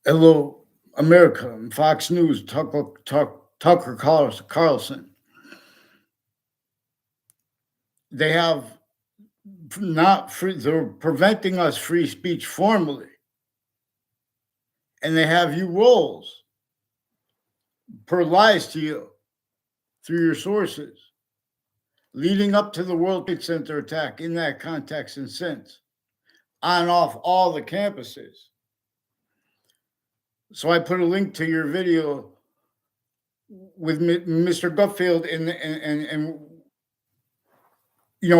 Hello, America, and Fox News, Tucker Carlson. They have not free, they're preventing us free speech formally. And they have you roles per lies to you through your sources, leading up to the World Trade Center attack in that context and since, on and off all the campuses. So I put a link to your video with Mr. Gutfield and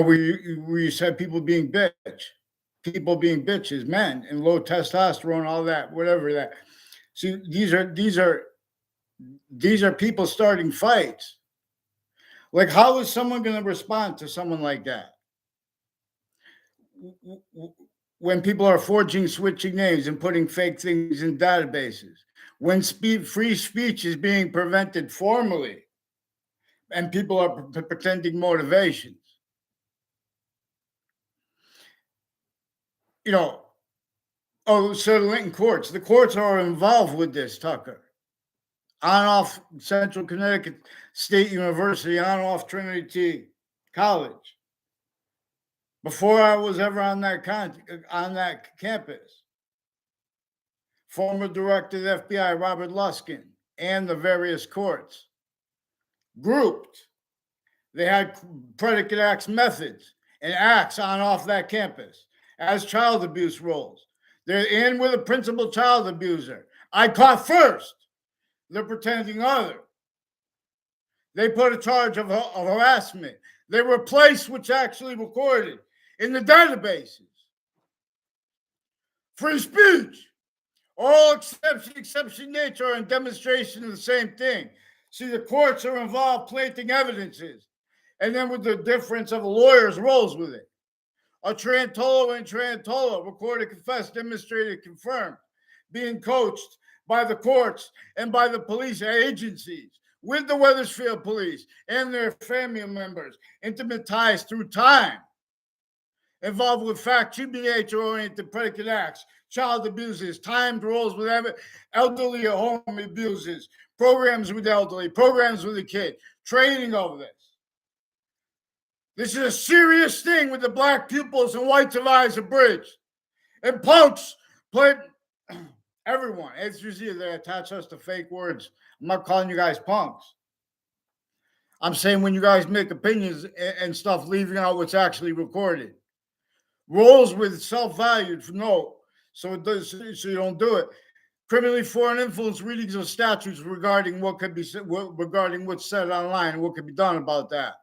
where you said people being bitches, men, and low testosterone, all that, whatever that. See, these are people starting fights. Like, how is someone going to respond to someone like that? When people are forging, switching names and putting fake things in databases, when free speech is being prevented formally, and people are pretending motivations. So the Lincoln courts. The courts are involved with this, Tucker. On off Central Connecticut State University, on off Trinity College. Before I was ever on that campus, former director of the FBI, Robert Luskin, and the various courts grouped. They had predicate acts methods and acts on off that campus as child abuse roles. They're in with a principal child abuser. I caught first. They're pretending other. They put a charge of harassment. They replaced what's actually recorded in the databases. Free speech. All exception nature and demonstration of the same thing. See, the courts are involved planting evidences. And then with the difference of a lawyer's roles with it. A Trantolo and Trantolo, recorded, confessed, demonstrated, confirmed, being coached by the courts and by the police agencies, with the Wethersfield police and their family members, intimate ties through time, involved with fact-cheating nature-oriented predicate acts, child abuses, timed roles with elderly or home abuses, programs with elderly, programs with the kid, training over this. This is a serious thing with the black pupils and whites of eyes abridged. And punks play everyone. As you see, they attach us to fake words. I'm not calling you guys punks. I'm saying when you guys make opinions and stuff, leaving out what's actually recorded. Roles with self-valued, no. So you don't do it. Criminally foreign influence readings of statutes regarding what could be said, regarding what's said online and what could be done about that.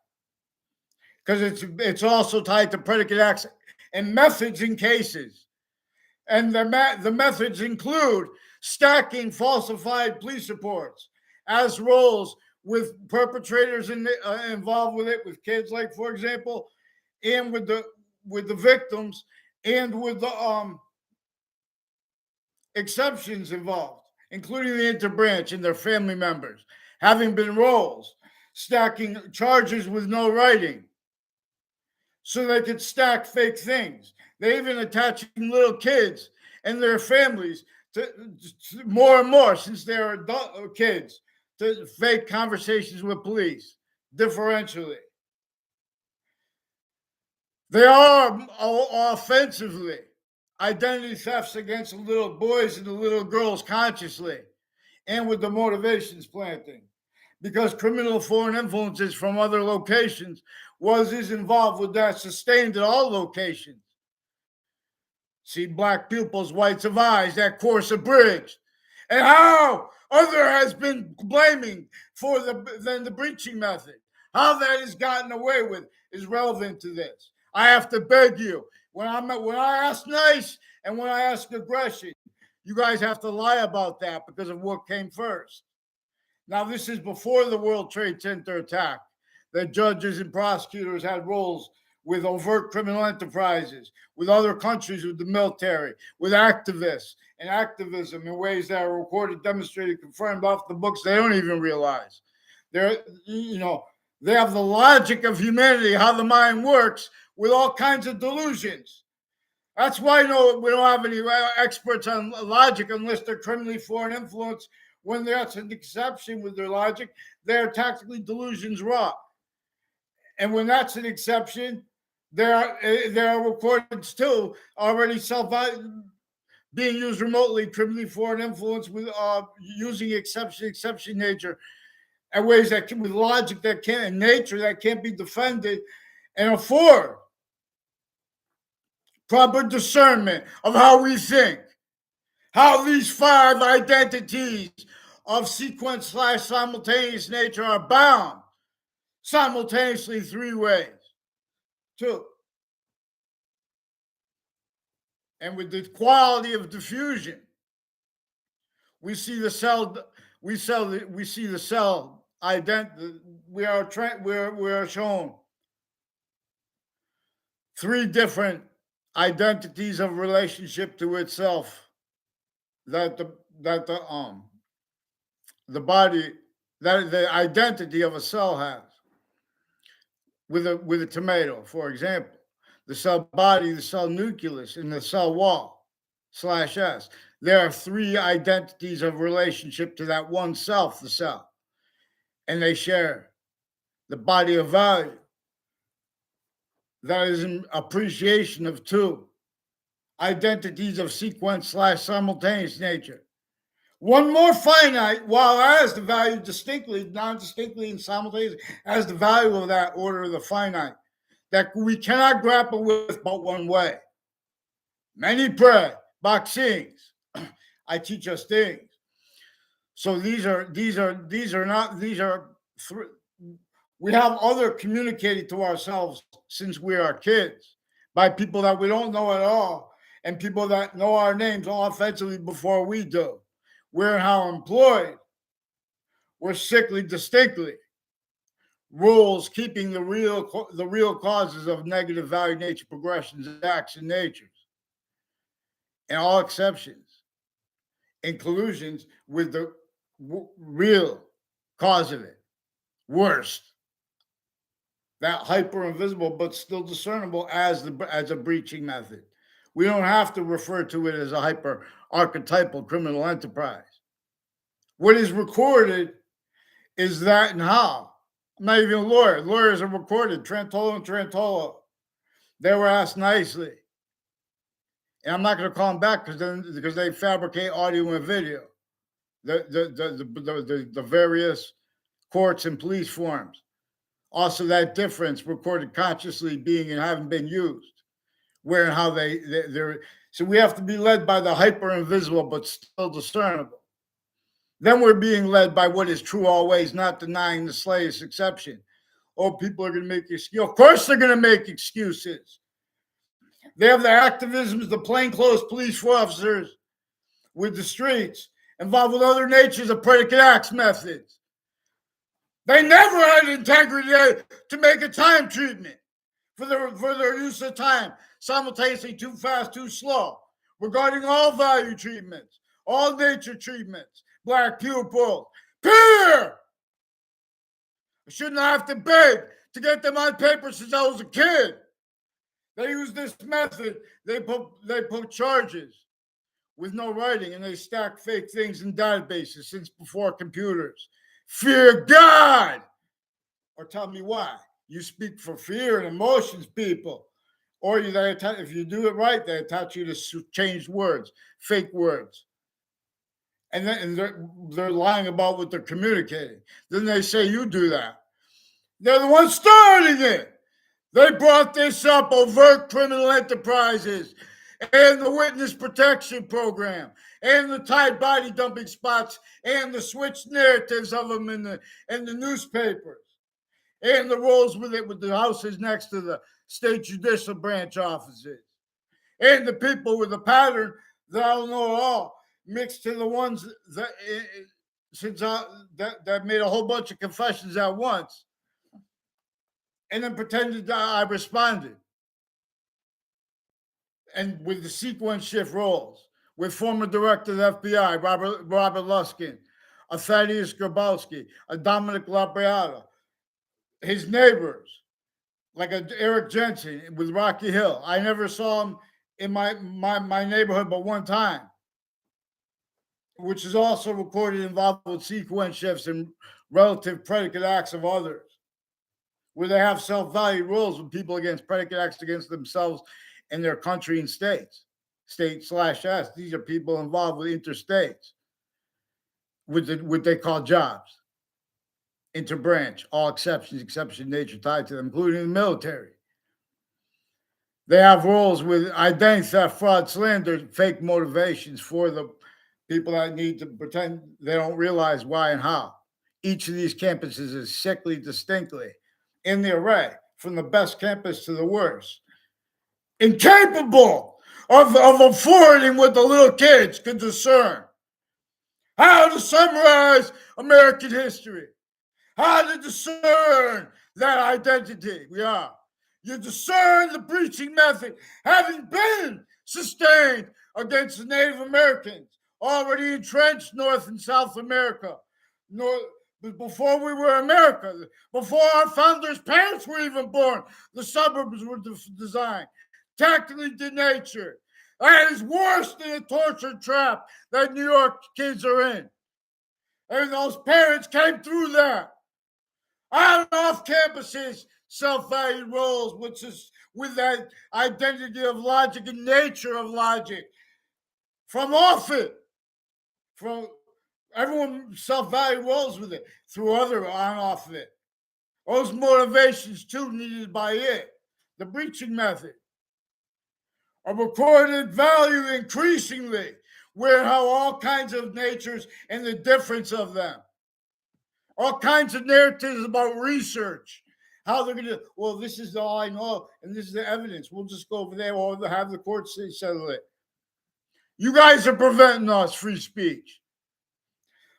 Because it's also tied to predicate acts and methods in cases. And the methods include stacking falsified police reports as roles with perpetrators involved with it, with kids, like, for example, and with the victims, and with the exceptions involved, including the interbranch and their family members, having been roles, stacking charges with no writing, so they could stack fake things. They even attaching little kids and their families to more and more, since they're adult kids, to fake conversations with police, differentially. They are offensively identity thefts against the little boys and the little girls consciously, and with the motivations planting. Because criminal foreign influences from other locations is involved with that, sustained at all locations. See, black pupils, whites of eyes, that course abridged. And how other has been blaming for the breaching method. How that is gotten away with is relevant to this. I have to beg you, when I ask nice and when I ask aggression, you guys have to lie about that because of what came first. Now, this is before the World Trade Center attack. The judges and prosecutors had roles with overt criminal enterprises, with other countries, with the military, with activists and activism in ways that are recorded, demonstrated, confirmed off the books they don't even realize. They have the logic of humanity, how the mind works, with all kinds of delusions. That's why we don't have any experts on logic unless they're criminally foreign influence. When that's an exception with their logic, they're tactically delusions raw. And when that's an exception, there are recordings too already being used remotely, criminally foreign influence with using exception nature, and ways that with logic that can't, and nature that can't be defended, and afford proper discernment of how we think, how these 5 identities of sequence / simultaneous nature are bound simultaneously 3 ways. 2. And with the quality of diffusion, we see the cell. We see the cell identity. We are shown 3 different identities of relationship to itself that the body, that the identity of a cell has. With a tomato, for example, the cell body, the cell nucleus, and the cell wall /S. There are 3 identities of relationship to that one self, the cell, and they share the body of value. That is an appreciation of 2 identities of sequence / simultaneous nature. One more finite, while as the value distinctly, non-distinctly, and simultaneously as the value of that order of the finite, that we cannot grapple with but one way. Many pray, boxings. I teach us things. So these are we have other communicated to ourselves since we are kids by people that we don't know at all, and people that know our names all offensively before we do. We're how employed. We're sickly distinctly. Rules keeping the real causes of negative value nature progressions, acts, and natures, and all exceptions in collusions with the real cause of it. Worst, that hyper invisible but still discernible as a breaching method. We don't have to refer to it as a hyper archetypal criminal enterprise. What is recorded is that and how. I'm not even a lawyer. Lawyers are recorded. Trantolo and Trantolo. They were asked nicely. And I'm not going to call them back because they fabricate audio and video. The various courts and police forms. Also, that difference recorded consciously being and having been used. Where and how they're. So we have to be led by the hyper invisible but still discernible. Then we're being led by what is true always, not denying the slightest exception. Oh, people are going to make excuses. Of course they're going to make excuses. They have the activisms, the plainclothes police officers with the streets involved with other natures of predicate acts methods. They never had integrity to make a time treatment for their use of time, simultaneously too fast, too slow, regarding all value treatments, all nature treatments, black pupils. Peer! I shouldn't have to beg to get them on paper since I was a kid. They use this method. They put charges with no writing, and they stack fake things in databases since before computers. Fear God! Or tell me why. You speak for fear and emotions, people. Or if you do it right, they attach you to changed words, fake words. And then they're lying about what they're communicating. Then they say you do that. They're the ones starting it. They brought this up, overt criminal enterprises, and the witness protection program, and the Tide body dumping spots, and the switched narratives of them in the newspapers, and the roles with the houses next to the state judicial branch offices, and the people with the pattern that I don't know at all, mixed to the ones that made a whole bunch of confessions at once, and then pretended that I responded. And with the sequence shift roles, with former director of the FBI, Robert Luskin, a Thaddeus Grabowski, a Dominic Labriata, his neighbors, like a Eric Jensen with Rocky Hill. I never saw him in my neighborhood but one time, which is also recorded involved with sequence shifts and relative predicate acts of others, where they have self-value rules with people against predicate acts against themselves and their country and states. State/S. These are people involved with interstates, with what they call jobs. Interbranch, all exceptions, exception nature tied to them, including the military. They have roles with identity theft, fraud, slander, fake motivations for the people that need to pretend they don't realize why and how. Each of these campuses is sickly distinctly in the array, from the best campus to the worst, incapable of affording what the little kids can discern. How to summarize American history. How to discern that identity. You discern the breaching method having been sustained against the Native Americans already entrenched North and South America. Before we were America, before our founders' parents were even born, the suburbs were designed, tactically denatured. That is worse than a torture trap that New York kids are in. And those parents came through that. On and off campuses, self-valued roles, which is with that identity of logic and nature of logic. From off it, from everyone self-valued roles with it, through other on-off of it. Those motivations too needed by it. The breaching method. A recorded value increasingly, where how all kinds of natures and the difference of them. All kinds of narratives about research. How they're going to, well, this is all I know, and this is the evidence. We'll just go over there or have the courts settle it. You guys are preventing us free speech.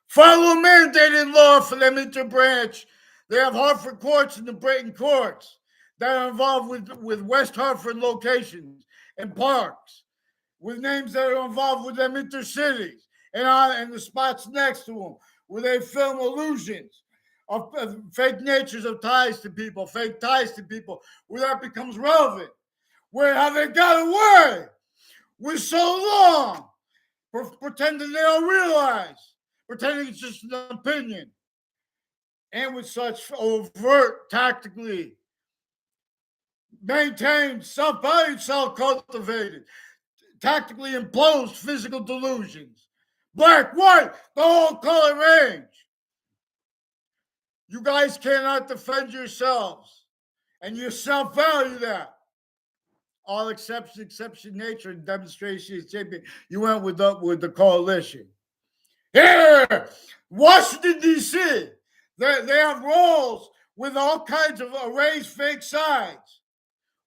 Follow mandated law for them interbranch. They have Hartford courts and the Brayton courts that are involved with West Hartford locations and parks, with names that are involved with them intercities and the spots next to them, where they film illusions of fake natures of ties to people, fake ties to people, where that becomes relevant. Where have they got away with so long? Pretending they don't realize, pretending it's just an opinion. And with such overt, tactically maintained, self-valued, self-cultivated, tactically imposed physical delusions. Black, white, the whole color range. You guys cannot defend yourselves, and you self-value that. All exception nature and demonstration is champion. You went with the coalition. Here, Washington, D.C., they have roles with all kinds of erased fake sides,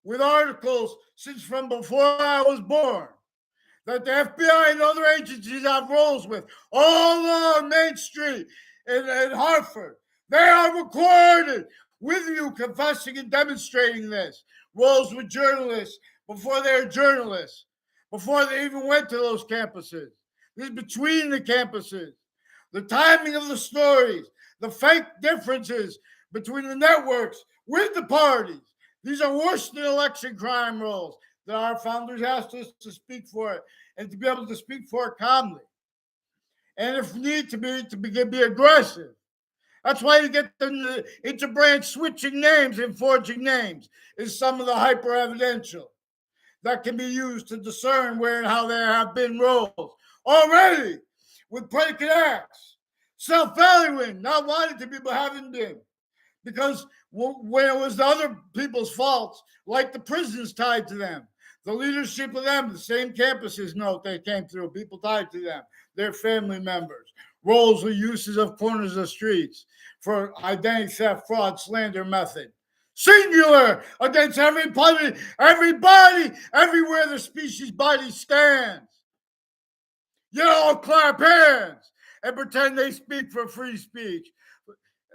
with articles since from before I was born, that the FBI and other agencies have roles with, all along Main Street in Hartford. They are recorded with you confessing and demonstrating this. Roles with journalists before they're journalists, before they even went to those campuses. This is between the campuses. The timing of the stories, the fake differences between the networks with the parties. These are worse than election crime roles that our founders asked us to speak for it and to be able to speak for it calmly. And if need to be aggressive. That's why you get the interbranch switching names and forging names is some of the hyper-evidential that can be used to discern where and how there have been roles already with predicate acts, self-valuing, not wanting to be but having been. Because when it was the other people's faults, like the prisons tied to them, the leadership of them, the same campuses note they came through, people tied to them, their family members, roles or uses of corners of streets for identity theft, fraud, slander method. Singular against everybody, everywhere the species body stands. You all clap hands and pretend they speak for free speech.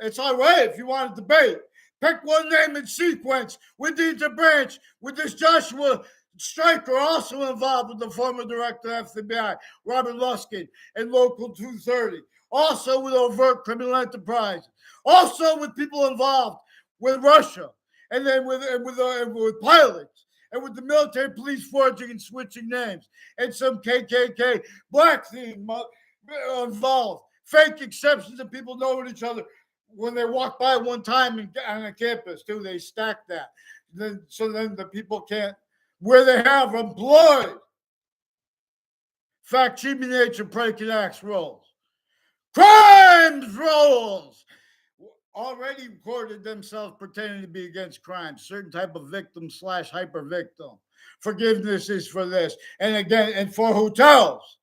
It's all right if you want to debate. Pick one name in sequence with the interbranch, with this Joshua Stryker, also involved with the former director of the FBI, Robert Luskin, and Local 230. Also with overt criminal enterprise. Also with people involved with Russia, and then with pilots and with the military police forging and switching names, and some KKK black theme involved. Fake exceptions that people know each other when they walk by one time on a campus, too. They stack that. So then the people can't, where they have employed fact-cheating nature, predicate acts roles. Crimes rolls already recorded themselves pretending to be against crime, certain type of victim / hyper victim. Forgiveness is for this. And again, and for hotels.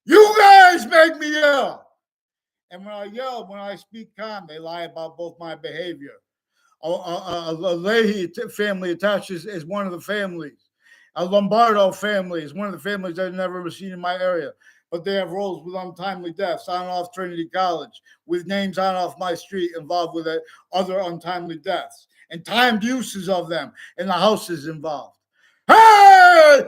You guys make me yell. And when I yell, when I speak calm, they lie about both my behavior. A Leahy family attaches is one of the families. A Lombardo family is one of the families I've never seen in my area. But they have roles with untimely deaths on and off Trinity College, with names on and off my street involved with other untimely deaths, and timed uses of them, and the houses involved. Hey!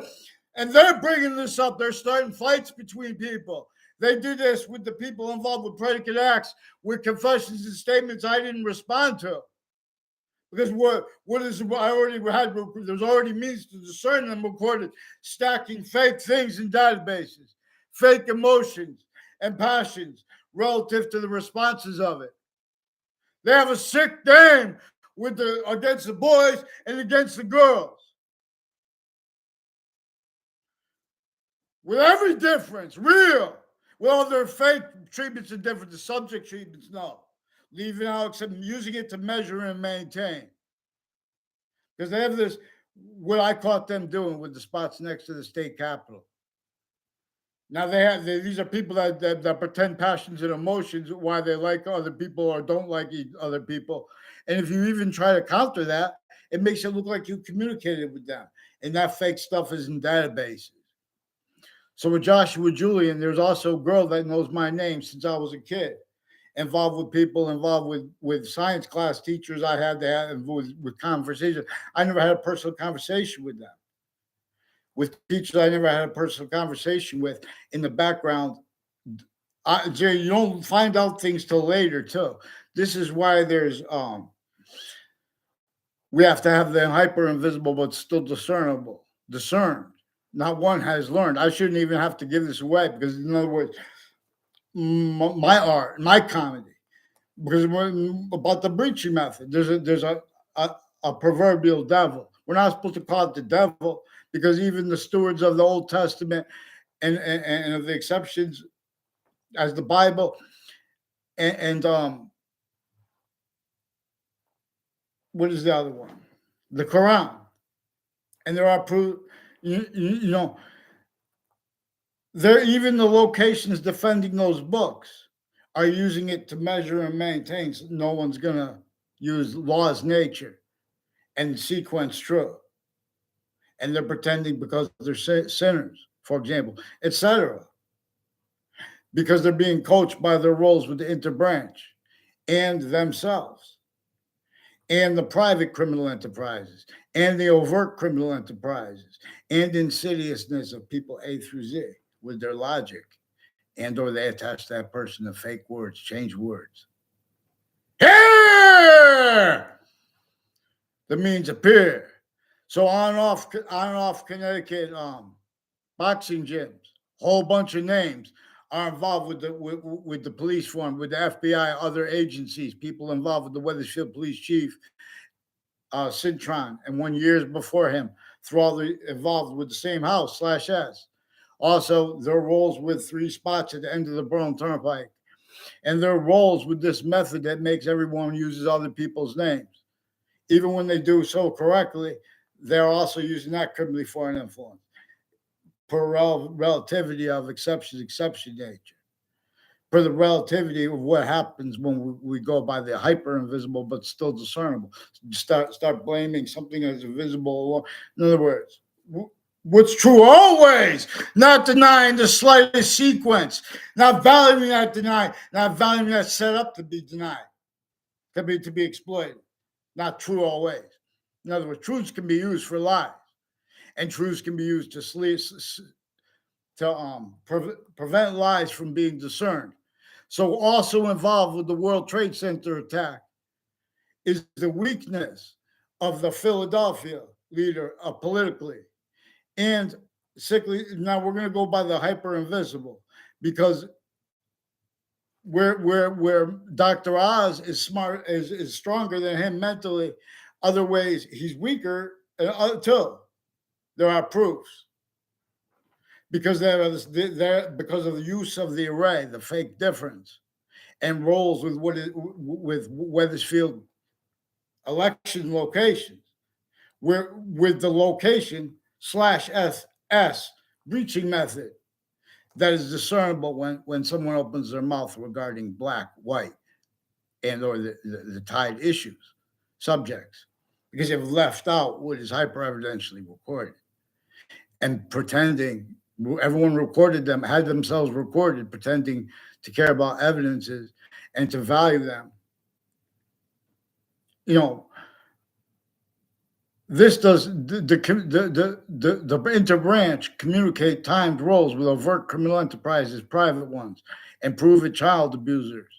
And they're bringing this up. They're starting fights between people. They did this with the people involved with predicate acts, with confessions and statements I didn't respond to. Because I already had, there's already means to discern them recorded, stacking fake things in databases, fake emotions and passions relative to the responses of it. They have a sick game against the boys and against the girls. With every difference, real. Well, their fake treatments are different. The subject treatments, no. Leaving out except using it to measure and maintain. Because they have this, what I caught them doing with the spots next to the state capitol. Now these are people that pretend passions and emotions, why they like other people or don't like other people. And if you even try to counter that, it makes it look like you communicated with them. And that fake stuff is in databases. So with Joshua Julian, there's also a girl that knows my name since I was a kid, involved with people, involved with science class teachers I had to have, with conversation. I never had a personal conversation with them. With teachers I never had a personal conversation with in the background. You don't find out things till later, too. This is why there's we have to have them hyper invisible but still discerned. Not one has learned. I shouldn't even have to give this away because, in other words, my art, my comedy, because about the breaching method, there's a proverbial devil. We're not supposed to call it the devil because even the stewards of the Old Testament and of the exceptions as the Bible and what is the other one? The Quran. And there are proof, you know, even the locations defending those books are using it to measure and maintain. So no one's going to use law's nature and sequence true. And they're pretending because they're sinners, for example, etc. Because they're being coached by their roles with the interbranch and themselves and the private criminal enterprises and the overt criminal enterprises and insidiousness of people A through Z with their logic, and or they attach that person to fake words, change words. Here! The means appear. So on and off Connecticut boxing gyms, whole bunch of names are involved with the police form, with the FBI, other agencies, people involved with the Wethersfield Police Chief, Cintron, and 1 year before him, through all the involved with the same house /S. Also, their roles with 3 spots at the end of the Berlin Turnpike. And their roles with this method that makes everyone uses other people's names. Even when they do so correctly, they're also using that criminally foreign influence. Per relativity of exception nature. For the relativity of what happens when we go by the hyper invisible but still discernible. Start blaming something as invisible. In other words, what's true always, not denying the slightest sequence, not valuing that denied, not valuing that set up to be denied, to be exploited. Not true always. In other words, truths can be used for lies, and truths can be used to prevent lies from being discerned. So also involved with the World Trade Center attack is the weakness of the Philadelphia leader politically. And sickly, now we're going to go by the hyper invisible, because where Dr. Oz is smart, is stronger than him mentally. Other ways he's weaker too. There are proofs, because because of the use of the array, the fake difference, and rolls with with Wethersfield election locations, where with the location /SS breaching method that is discernible when someone opens their mouth regarding black, white, and or the tied issues, subjects, because they've left out what is hyper-evidentially recorded, and pretending everyone recorded them, had themselves recorded, pretending to care about evidences and to value them. You know, this does the interbranch communicate timed roles with overt criminal enterprises, private ones, and proven child abusers.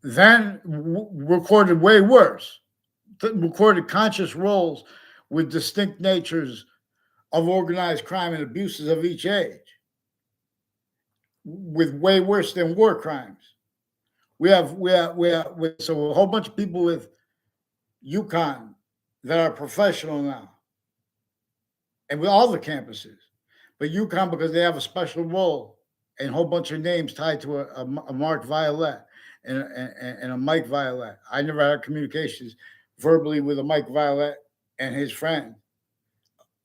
Then recorded way worse, recorded conscious roles with distinct natures of organized crime and abuses of each age, with way worse than war crimes. We have so a whole bunch of people with UConn that are professional now, and with all the campuses, but UConn, because they have a special role and a whole bunch of names tied to a Mark Violet and a Mike Violet. I never had communications verbally with a Mike Violet and his friend.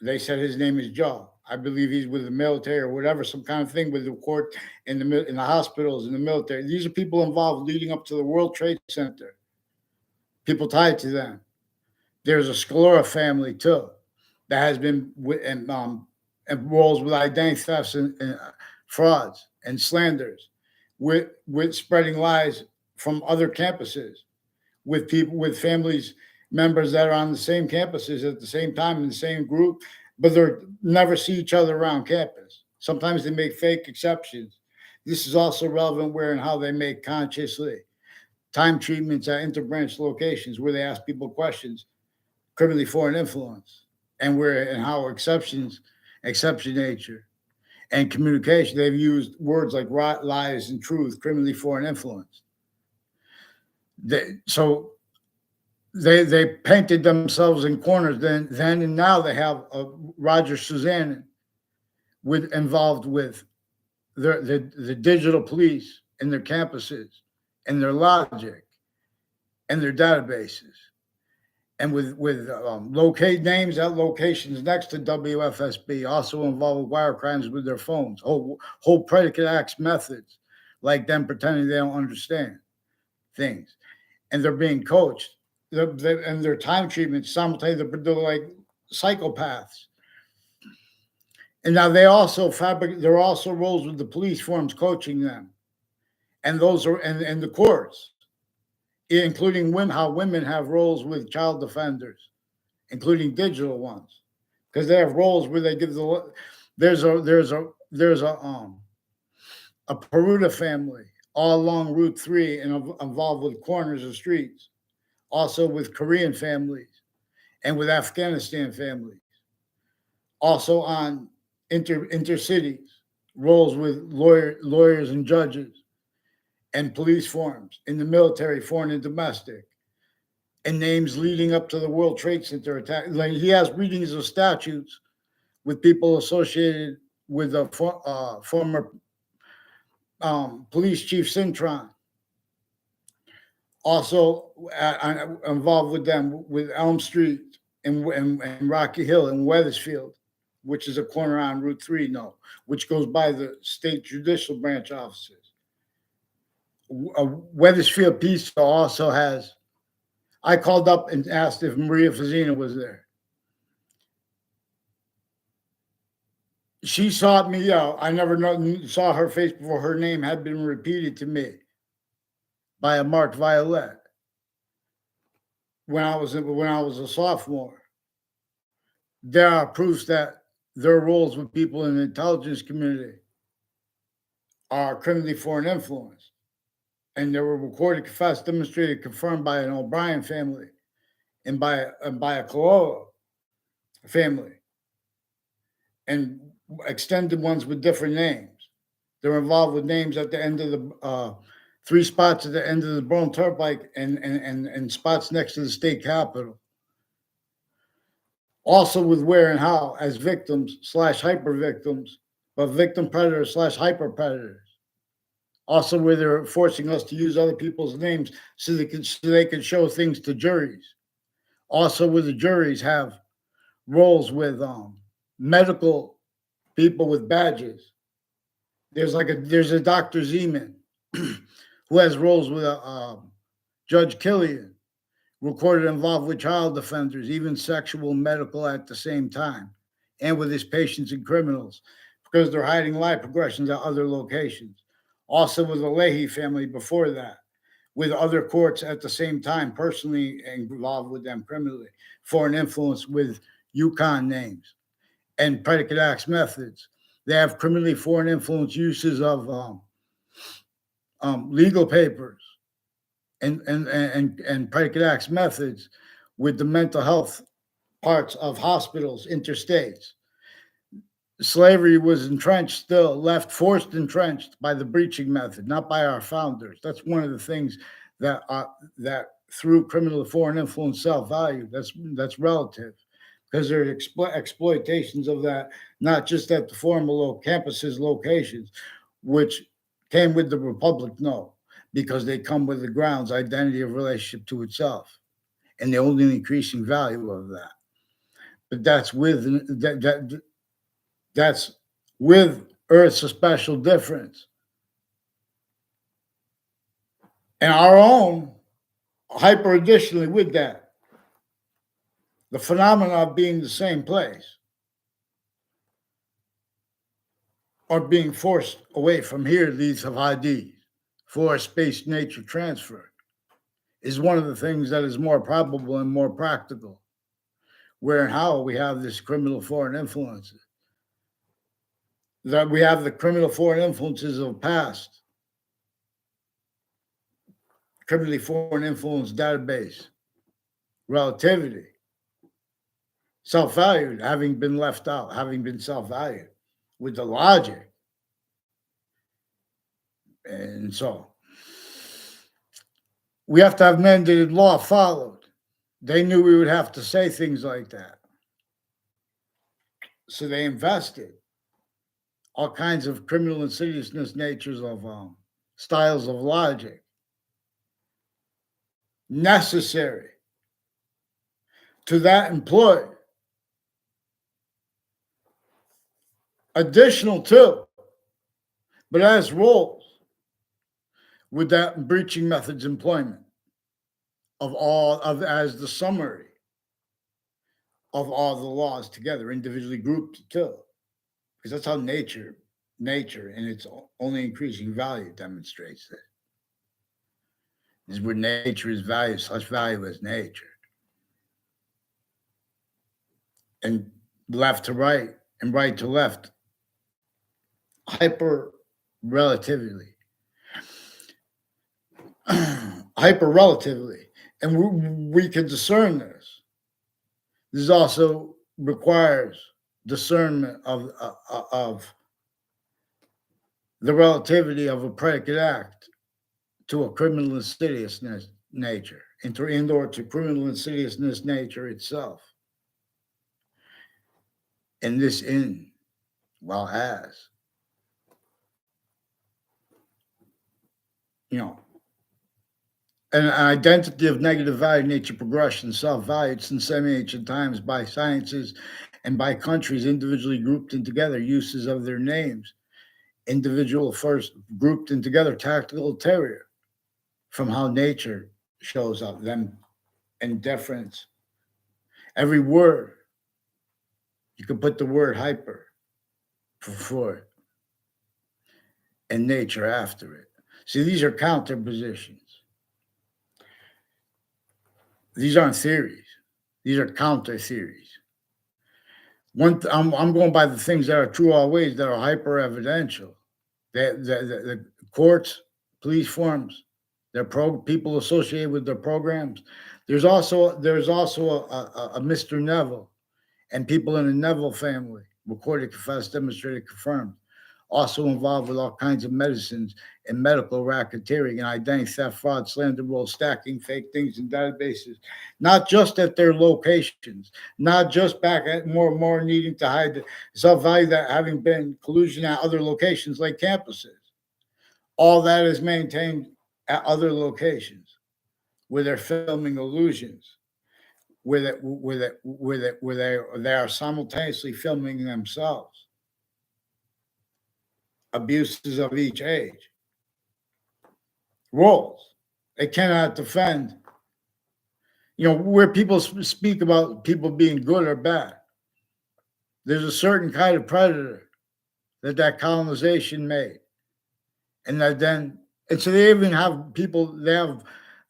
They said his name is Joe. I believe he's with the military or whatever, some kind of thing with the court in the hospitals, in the military. These are people involved leading up to the World Trade Center. People tied to them. There's a Scalora family too that has been and roles with identity thefts and frauds and slanders, with spreading lies from other campuses, with people, with families, members that are on the same campuses at the same time in the same group, but they never see each other around campus. Sometimes they make fake exceptions. This is also relevant where and how they make consciously time treatments at interbranch locations where they ask people questions, criminally foreign influence, and where and how exception nature, and communication. They've used words like lies and truth, criminally foreign influence. So they painted themselves in corners then and now. They have Roger Suzanne involved with the digital police and their campuses and their logic and their databases, and with locate names at locations next to WFSB, also involved with wire crimes with their phones, whole predicate acts methods, like them pretending they don't understand things, and they're being coached. And their time treatments simultaneously, they're like psychopaths. And now they also there are also roles with the police forms coaching them, and those are and the courts, including how women have roles with child defenders, including digital ones, because they have roles where they give there's a Peruta family all along Route 3 and involved with corners of streets, also with Korean families and with Afghanistan families, also on intercities, roles with lawyers and judges and police forms in the military, foreign and domestic, and names leading up to the World Trade Center attack. Like he has readings of statutes with people associated with a former police chief Cintron. Also involved with them with Elm Street and Rocky Hill and Wethersfield, which is a corner on Route 3, which goes by the state judicial branch offices. Wethersfield Peace also has. I called up and asked if Maria Fazina was there. She sought me out. I never saw her face before. Her name had been repeated to me by a Mark Violet when I was a sophomore. There are proofs that their roles with people in the intelligence community are criminally foreign influence, and they were recorded, confessed, demonstrated, confirmed by an O'Brien family and by a Corolla family, and extended ones with different names. They're involved with names at the end of the 3 spots at the end of the Bone Turnpike and spots next to the state capitol. Also with where and how as victims slash hyper victims, but victim predators slash hyper predators. Also where they're forcing us to use other people's names so they can show things to juries. Also where the juries have roles with medical people with badges. There's a Dr. Zeman who has roles with Judge Killian, recorded involved with child offenders, even sexual medical at the same time, and with his patients and criminals, because they're hiding life progressions at other locations. Also with the Leahy family before that, with other courts at the same time, personally involved with them criminally, foreign influence with Yukon names and predicate acts methods. They have criminally foreign influence uses of legal papers and predicate acts methods with the mental health parts of hospitals, interstates. Slavery was entrenched still, left forced entrenched by the breaching method, not by our founders. That's one of the things that through criminal foreign influence self-value, that's relative, because there are exploitations of that, not just at the formal campuses locations, which came with the Republic, no, because they come with the grounds identity of relationship to itself and the only increasing value of that. But that's with Earth's a special difference. And our own, hyper additionally with that, the phenomena of being the same place or being forced away from here, these have IDs for space nature transfer, is one of the things that is more probable and more practical. Where and how we have this criminal foreign influences. That we have the criminal foreign influences of past, criminally foreign influence database, relativity, self-valued, having been left out, having been self-valued, with the logic. And so we have to have mandated law followed. They knew we would have to say things like that. So they invested all kinds of criminal insidiousness natures of styles of logic necessary to that employ additional to, but as roles with that breaching methods employment of all of as the summary of all the laws together, individually grouped too, because that's how nature in its only increasing value demonstrates it. Is where nature is value, such value as nature. And left to right and right to left, hyper relatively. Hyper relatively. And we can discern this. This also requires discernment of the relativity of a predicate act to a criminal insidiousness nature, or to criminal insidiousness nature itself. And this as, an identity of negative value nature progression, self-valued since semi-ancient times by sciences and by countries individually grouped in together, uses of their names, individual first grouped in together, tactical terrier, from how nature shows up, them and deference. Every word, you can put the word hyper before it and nature after it. See, these are counter positions. These aren't theories. These are counter theories. I'm going by the things that are true always, that are hyper-evidential. The courts, police forms, people associated with their programs. There's also a Mr. Neville and people in the Neville family, recorded, confessed, demonstrated, confirmed, also involved with all kinds of medicines and medical racketeering and identity theft, fraud, slander, roll, stacking fake things in databases, not just at their locations, not just back at more and more needing to hide the self-value that having been collusion at other locations like campuses. All that is maintained at other locations where they're filming illusions, where they are simultaneously filming themselves, abuses of each age, roles. They cannot defend, where people speak about people being good or bad. There's a certain kind of predator that colonization made. And so they even have people, the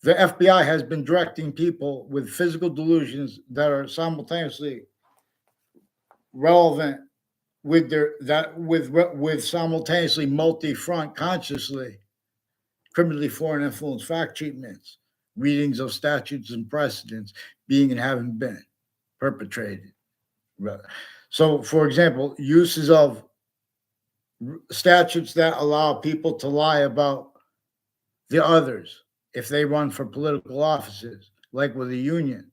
FBI has been directing people with physical delusions that are simultaneously relevant with simultaneously multi-front consciously criminally foreign influence fact treatments, readings of statutes and precedents being and having been perpetrated. So, for example, uses of statutes that allow people to lie about the others if they run for political offices, like with the union.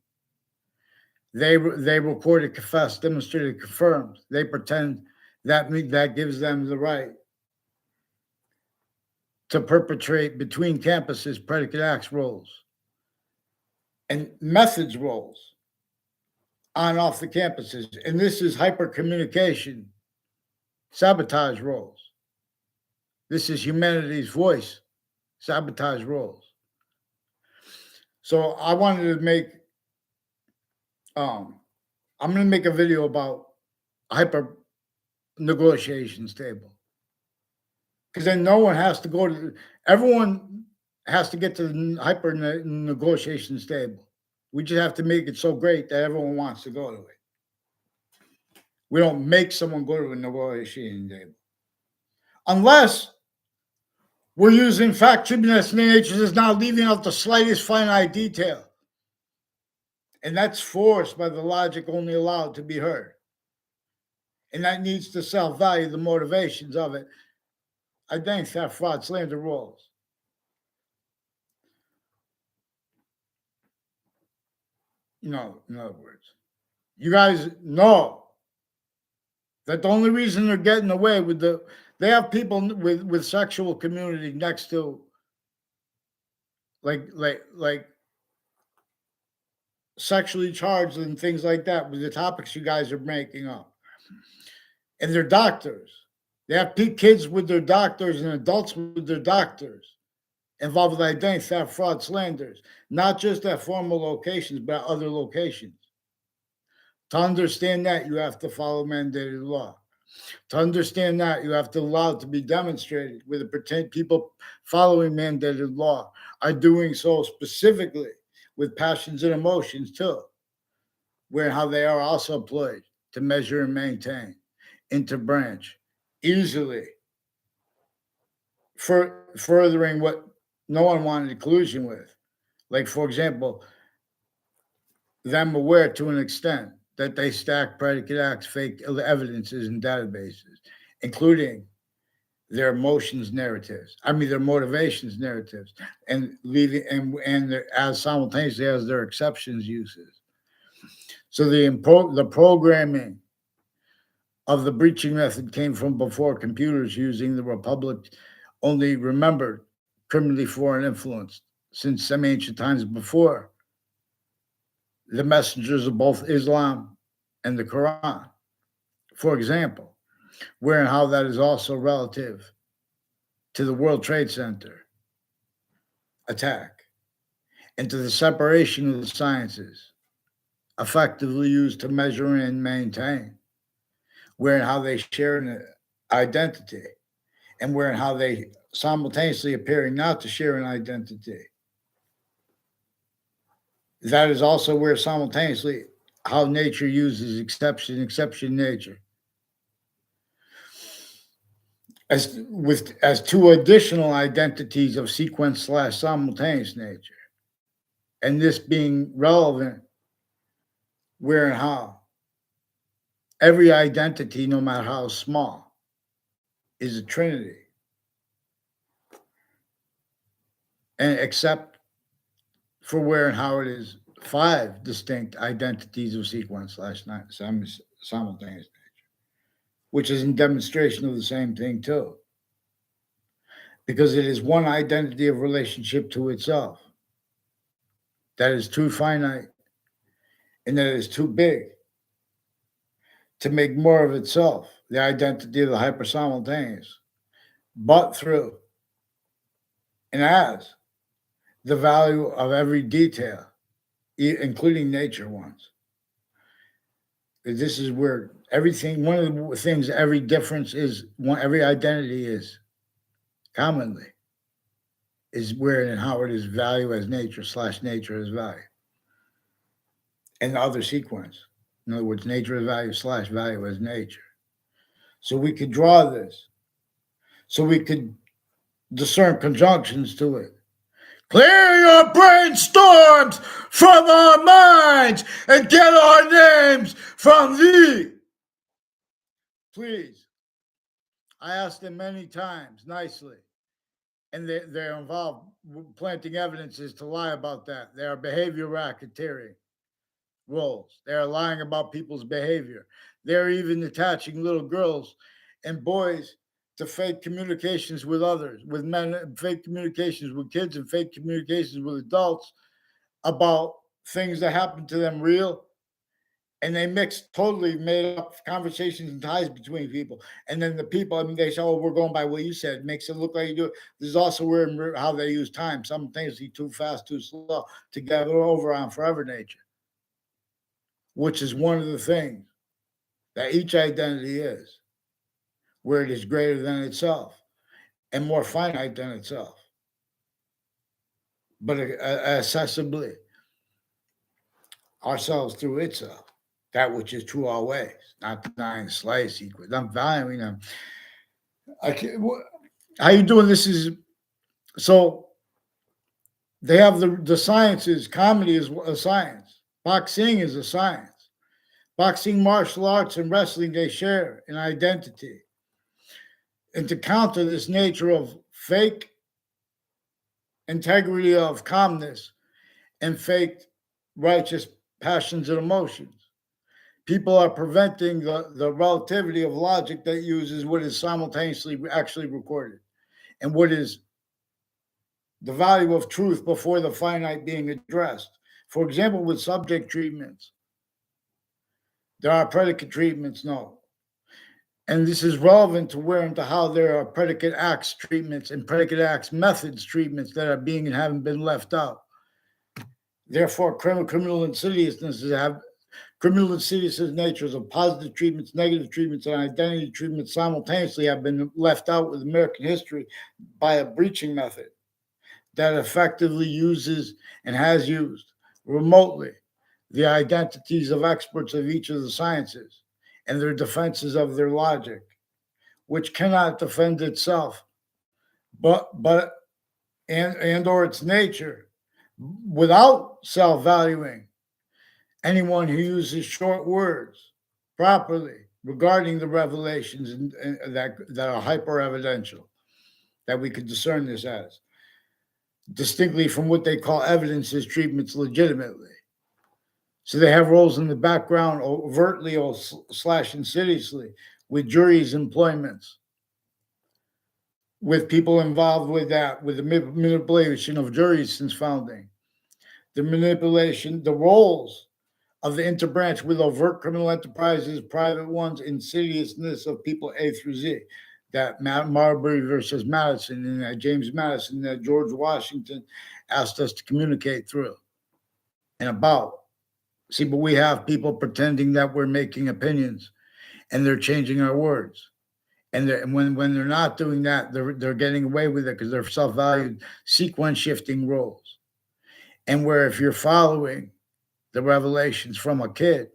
They recorded, confessed, demonstrated, confirmed. They pretend that gives them the right to perpetrate between campuses predicate acts roles and methods roles on and off the campuses. And this is hyper communication, sabotage roles. This is humanity's voice, sabotage roles. So I wanted to make, I'm going to make a video about hyper negotiations table. Because then no one has to go to, everyone has to get to the hyper negotiations table. We just have to make it so great that everyone wants to go to it. We don't make someone go to a negotiating table. Unless we're using fact tribunus nature is now leaving out the slightest finite detail. And that's forced by the logic only allowed to be heard. And that needs to self-value the motivations of it. Identity theft, fraud, slander, roles. In other words, you guys know that the only reason they're getting away with they have people with sexual community next to like sexually charged and things like that with the topics you guys are making up. And they're doctors. They have kids with their doctors and adults with their doctors involved with identity theft, fraud, slanders, not just at formal locations, but at other locations. To understand that, you have to follow mandated law. To understand that, you have to allow it to be demonstrated where the pretend people following mandated law are doing so specifically with passions and emotions too, where how they are also employed to measure and maintain, interbranch, easily, furthering what no one wanted collusion with. Like, for example, them aware to an extent that they stack predicate acts, fake evidences in databases, including their emotions narratives. Their motivations narratives, and leaving and as simultaneously as their exceptions uses. So the programming of the breaching method came from before computers using the Republic only remembered criminally foreign influence since some ancient times before the messengers of both Islam and the Quran. For example, where and how that is also relative to the World Trade Center attack and to the separation of the sciences effectively used to measure and maintain, where and how they share an identity, and where and how they simultaneously appearing not to share an identity. That is also where simultaneously how nature uses exception nature. as two additional identities of sequence slash simultaneous nature, and this being relevant where and how. Every identity, no matter how small, is a trinity, and except for where and how it is 5 distinct identities of sequence slash simultaneous nature, which is in demonstration of the same thing too, because it is one identity of relationship to itself that is too finite and that is too big to make more of itself, the identity of the hyper-simultaneous, but through and as the value of every detail, including nature ones. This is where everything, one of the things, every difference is, every identity is commonly, is where and how it is value as nature slash nature as value. And the other sequence. In other words, nature as value slash value as nature. So we could draw this. So we could discern conjunctions to it. Clear your brainstorms from our minds and get our names from thee. Please. I asked them many times, nicely. And they're involved planting evidences to lie about that. They are behavior racketeering roles. They're lying about people's behavior. They're even attaching little girls and boys to fake communications with others, with men, fake communications with kids, and fake communications with adults about things that happen to them real. And they mix totally made up conversations and ties between people. And then the people, I mean, they say, oh, we're going by what you said. It makes it look like you do it. This is also where how they use time, simultaneously too fast, too slow, to get over on forever nature, which is one of the things that each identity is, where it is greater than itself and more finite than itself, but accessibly ourselves through itself, that which is true always, not denying the slightest sequence. I'm valuing them. How you doing? This is so. They have the sciences. Comedy is a science. Boxing is a science. Boxing, martial arts, and wrestling, they share an identity. And to counter this nature of fake integrity of calmness and fake righteous passions and emotions, people are preventing the relativity of logic that uses what is simultaneously actually recorded and what is the value of truth before the finite being addressed. For example, with subject treatments, there are predicate treatments, no. And this is relevant to where and to how there are predicate acts treatments and predicate acts methods treatments that are being and haven't been left out. Therefore, criminal insidiousness have criminal insidious natures of positive treatments, negative treatments, and identity treatments simultaneously have been left out with American history by a breaching method that effectively uses and has used remotely the identities of experts of each of the sciences and their defenses of their logic, which cannot defend itself, but or its nature, without self-valuing anyone who uses short words properly regarding the revelations and that are hyper-evidential, that we could discern this as, distinctly from what they call evidences treatments legitimately. So they have roles in the background overtly or slash insidiously with juries' employments, with people involved with that, with the manipulation of juries since founding, the manipulation, the roles of the interbranch with overt criminal enterprises, private ones, insidiousness of people A through Z. That Marbury versus Madison and that James Madison that George Washington asked us to communicate through and about. See, but we have people pretending that we're making opinions and they're changing our words. And when they're not doing that, they're getting away with it because they're self-valued sequence shifting roles. And where if you're following the revelations from a kid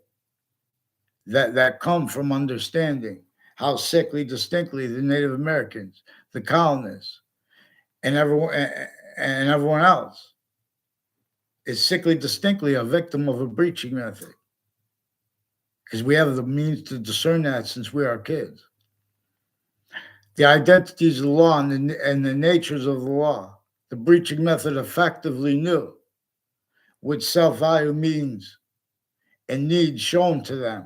that come from understanding how sickly distinctly the Native Americans, the colonists, and everyone else is sickly distinctly a victim of a breaching method, because we have the means to discern that since we are kids. The identities of the law and the natures of the law, the breaching method effectively knew what self-value means and needs shown to them,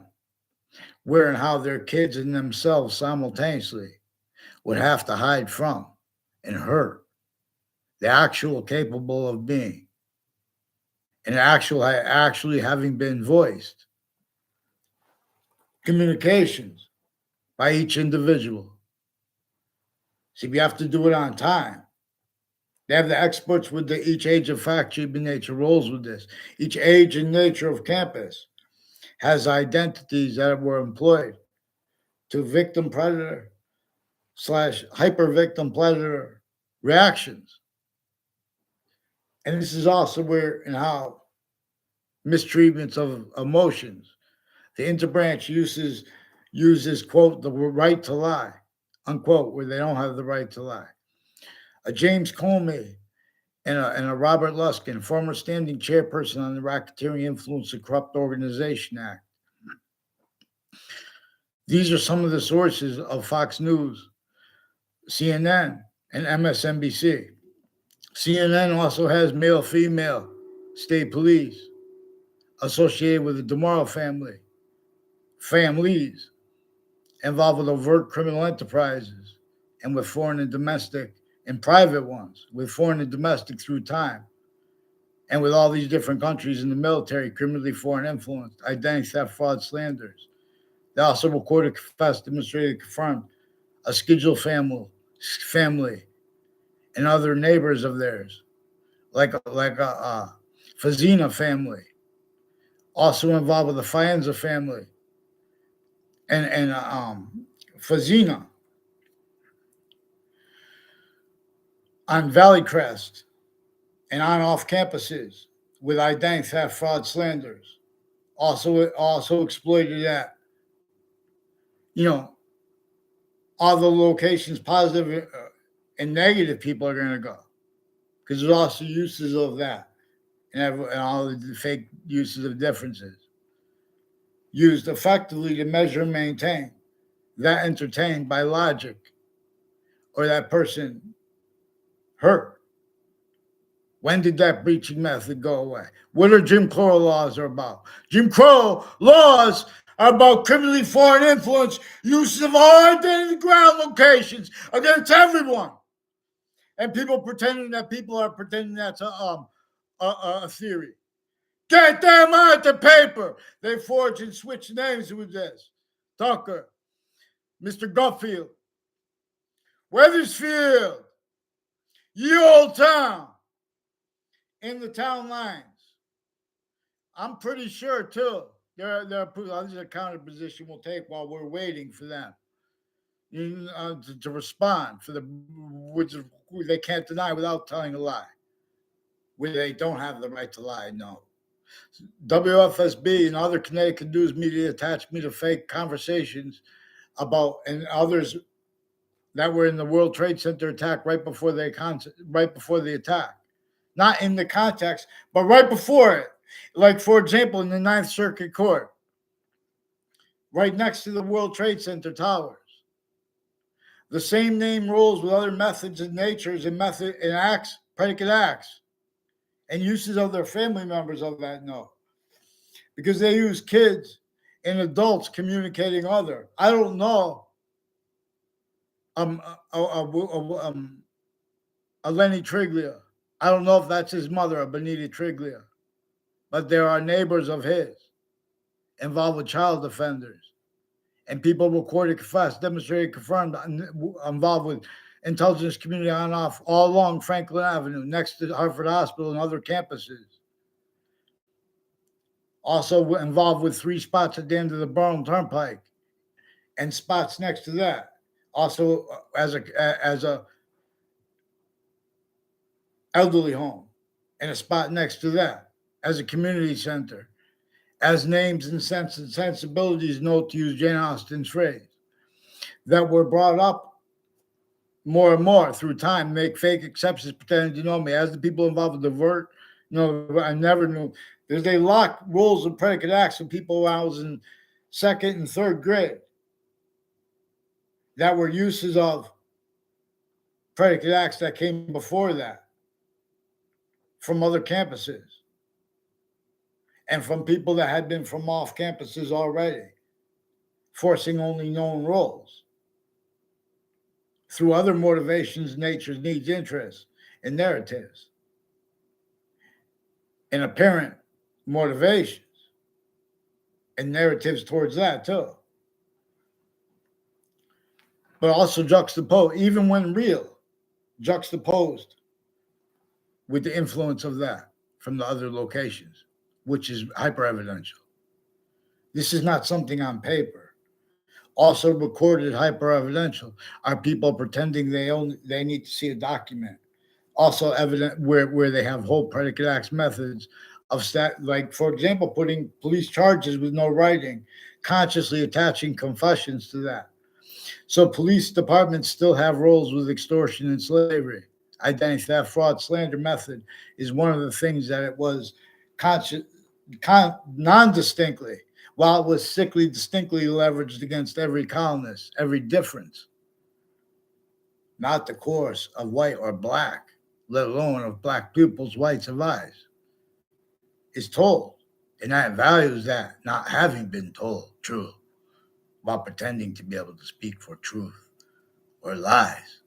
where and how their kids and themselves simultaneously would have to hide from and hurt the actual capable of being and actually having been voiced communications by each individual. See, we have to do it on time. They have the experts with each age of fact, shape, and nature rolls with this. Each age and nature of campus has identities that were employed to victim predator / hyper victim predator reactions. And this is also where and how mistreatments of emotions. The interbranch uses quote the right to lie, unquote, where they don't have the right to lie. A James Comey and a Robert Luskin, former standing chairperson on the Racketeering Influence and Corrupt Organization Act. These are some of the sources of Fox News, CNN, and MSNBC. CNN also has male-female state police associated with the DeMauro families involved with overt criminal enterprises and with foreign and domestic and private ones, with foreign and domestic through time, and with all these different countries in the military, criminally foreign influence, identity theft, fraud, slanders. They also recorded, confessed, demonstrated, confirmed a scheduled family and other neighbors of theirs, like a Fazina family, also involved with the Faenza family, and Fazina on Valley Crest and on off campuses with identity theft, fraud, slanders. Also exploited that, all the locations positive and negative people are going to go, because there's also uses of that and all the fake uses of differences used effectively to measure and maintain that entertained by logic or that person hurt. When did that breaching method go away? What are Jim Crow laws are about? Jim Crow laws are about criminally foreign influence, uses of our identity ground locations against everyone. And people are pretending that's a theory. Get them out the paper. They forge and switch names with this. Tucker, Mr. Guffield, Weathersfield, Ye Old Town, in the town lines. I'm pretty sure, too, this is a counter position we'll take while we're waiting for them to respond, which they can't deny without telling a lie. Where they don't have the right to lie, no. WFSB and other Connecticut news media attached me to fake conversations about and others that were in the World Trade Center attack right before the attack. Not in the context, but right before it. Like, for example, in the Ninth Circuit Court, right next to the World Trade Center towers. The same name rules with other methods and natures and acts, predicate acts, and uses of their family members of that note. Because they use kids and adults communicating other. I don't know a Lenny Triglia. I don't know if that's his mother, a Benita Triglia. But there are neighbors of his involved with child offenders. And people recorded, confessed, demonstrated, confirmed, involved with intelligence community on off all along Franklin Avenue, next to Hartford Hospital and other campuses. Also involved with 3 spots at the end of the Burlington Turnpike and spots next to that. Also as a elderly home and a spot next to that as a community center, as names and sensibilities note, to use Jane Austen's phrase. that were brought up more and more through time, make fake exceptions pretending to know me. As the people involved with the vert, I never knew. They lock rules and predicate acts of people when I was in second and third grade that were uses of predicate acts that came before that from other campuses and from people that had been from off campuses already, forcing only known roles through other motivations, natures, needs, interests, and narratives, and apparent motivations and narratives towards that too. But also juxtaposed, even when real, juxtaposed with the influence of that from the other locations, which is hyper-evidential. This is not something on paper. Also recorded hyper-evidential are people pretending they need to see a document. Also evident where they have whole predicate acts methods of like, for example, putting police charges with no writing, consciously attaching confessions to that. So police departments still have roles with extortion and slavery. Identity theft, fraud, slander method is one of the things that it was non-distinctly, while it was distinctly leveraged against every colonist, every difference, not the course of white or black, let alone of black pupils, whites of eyes, is told. And that values that not having been told true while pretending to be able to speak for truth or lies.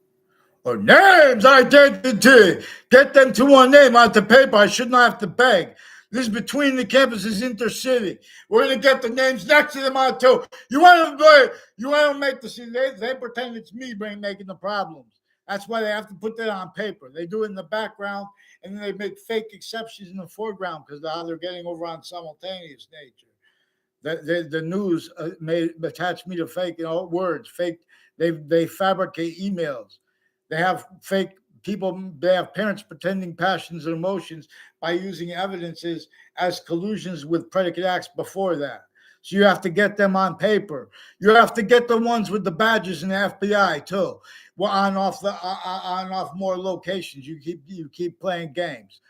Or names, identity. Get them to one name onto paper. I should not have to beg. This is between the campuses, intercity. We're going to get the names next to them on too. You want to make the scene. They pretend it's me making the problems. That's why they have to put that on paper. They do it in the background, and then they make fake exceptions in the foreground because of how they're getting over on simultaneous nature. The news may attach me to fake words. Fake. They fabricate emails. They have fake people. They have parents pretending passions and emotions by using evidences as collusions with predicate acts before that. So you have to get them on paper. You have to get the ones with the badges in the FBI too. Well, on off more locations. You keep playing games.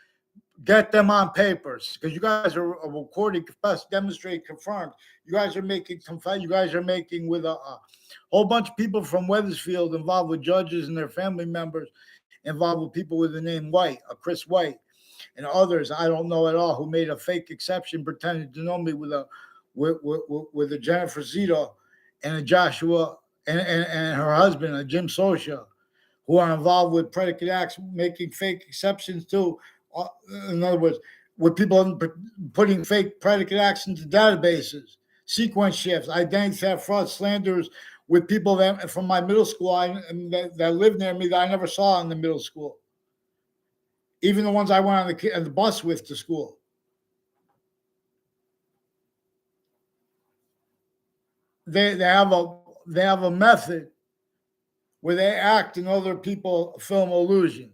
Get them on papers because you guys are recording, confessed, demonstrate, confirmed. You guys are making with a whole bunch of people from Wethersfield involved with judges and their family members, involved with people with the name White, Chris White, and others I don't know at all who made a fake exception, pretending to know me with a Jennifer Zito and a Joshua and her husband, a Jim Sosha, who are involved with predicate acts, making fake exceptions too. In other words, with people putting fake predicate acts into databases, sequence shifts, identity theft, fraud, slanders with people that from my middle school that live near me that I never saw in the middle school. Even the ones I went on the bus with to school. They have a method where they act and other people film illusions.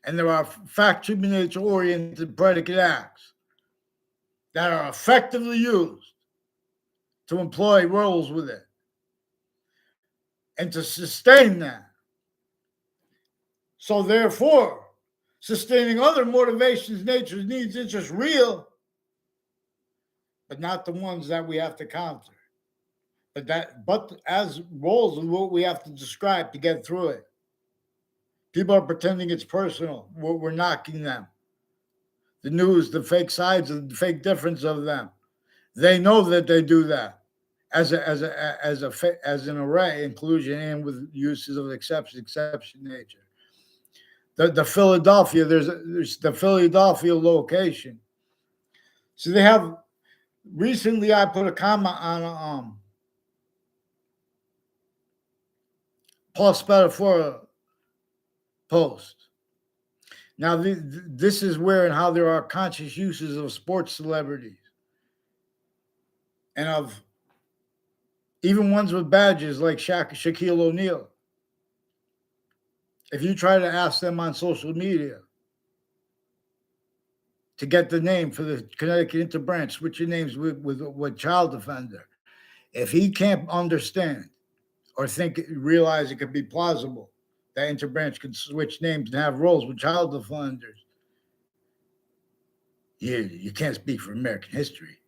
And there are fact-human nature-oriented predicate acts that are effectively used to employ roles with it and to sustain that. So therefore, sustaining other motivations, natures, needs, interests, real, but not the ones that we have to counter. But as roles of what we have to describe to get through it. People are pretending it's personal. We're knocking them. The news, the fake sides, the fake difference of them. They know that they do that as an array, inclusion, and with uses of exception nature. The Philadelphia, there's the Philadelphia location. So they have. Recently, I put a comment on a Paul Spadafora post. Now, this is where and how there are conscious uses of sports celebrities and of even ones with badges like Shaquille O'Neal. If you try to ask them on social media to get the name for the Connecticut Interbranch, switch your names with child offender, If he can't understand or realize it could be plausible that interbranch could switch names and have roles with child offenders, you can't speak for American history.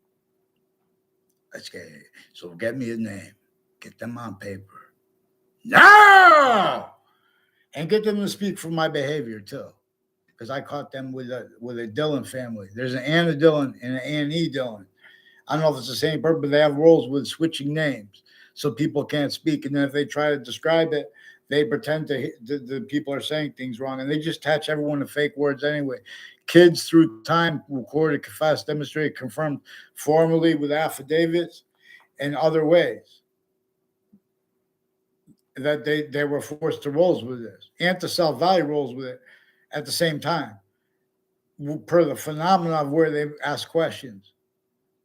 Let's get it. So get me a name, get them on paper. No! And get them to speak for my behavior too. Because I caught them with a Dillon family. There's an Anna Dillon and an Ann E. Dillon. I don't know if it's the same person, but they have roles with switching names. So people can't speak. And then if they try to describe it, they pretend the people are saying things wrong. And they just attach everyone to fake words anyway. Kids through time recorded, confessed, demonstrated, confirmed formally with affidavits and other ways that they were forced to roles with this and to self-value roles with it at the same time, per the phenomena of where they ask questions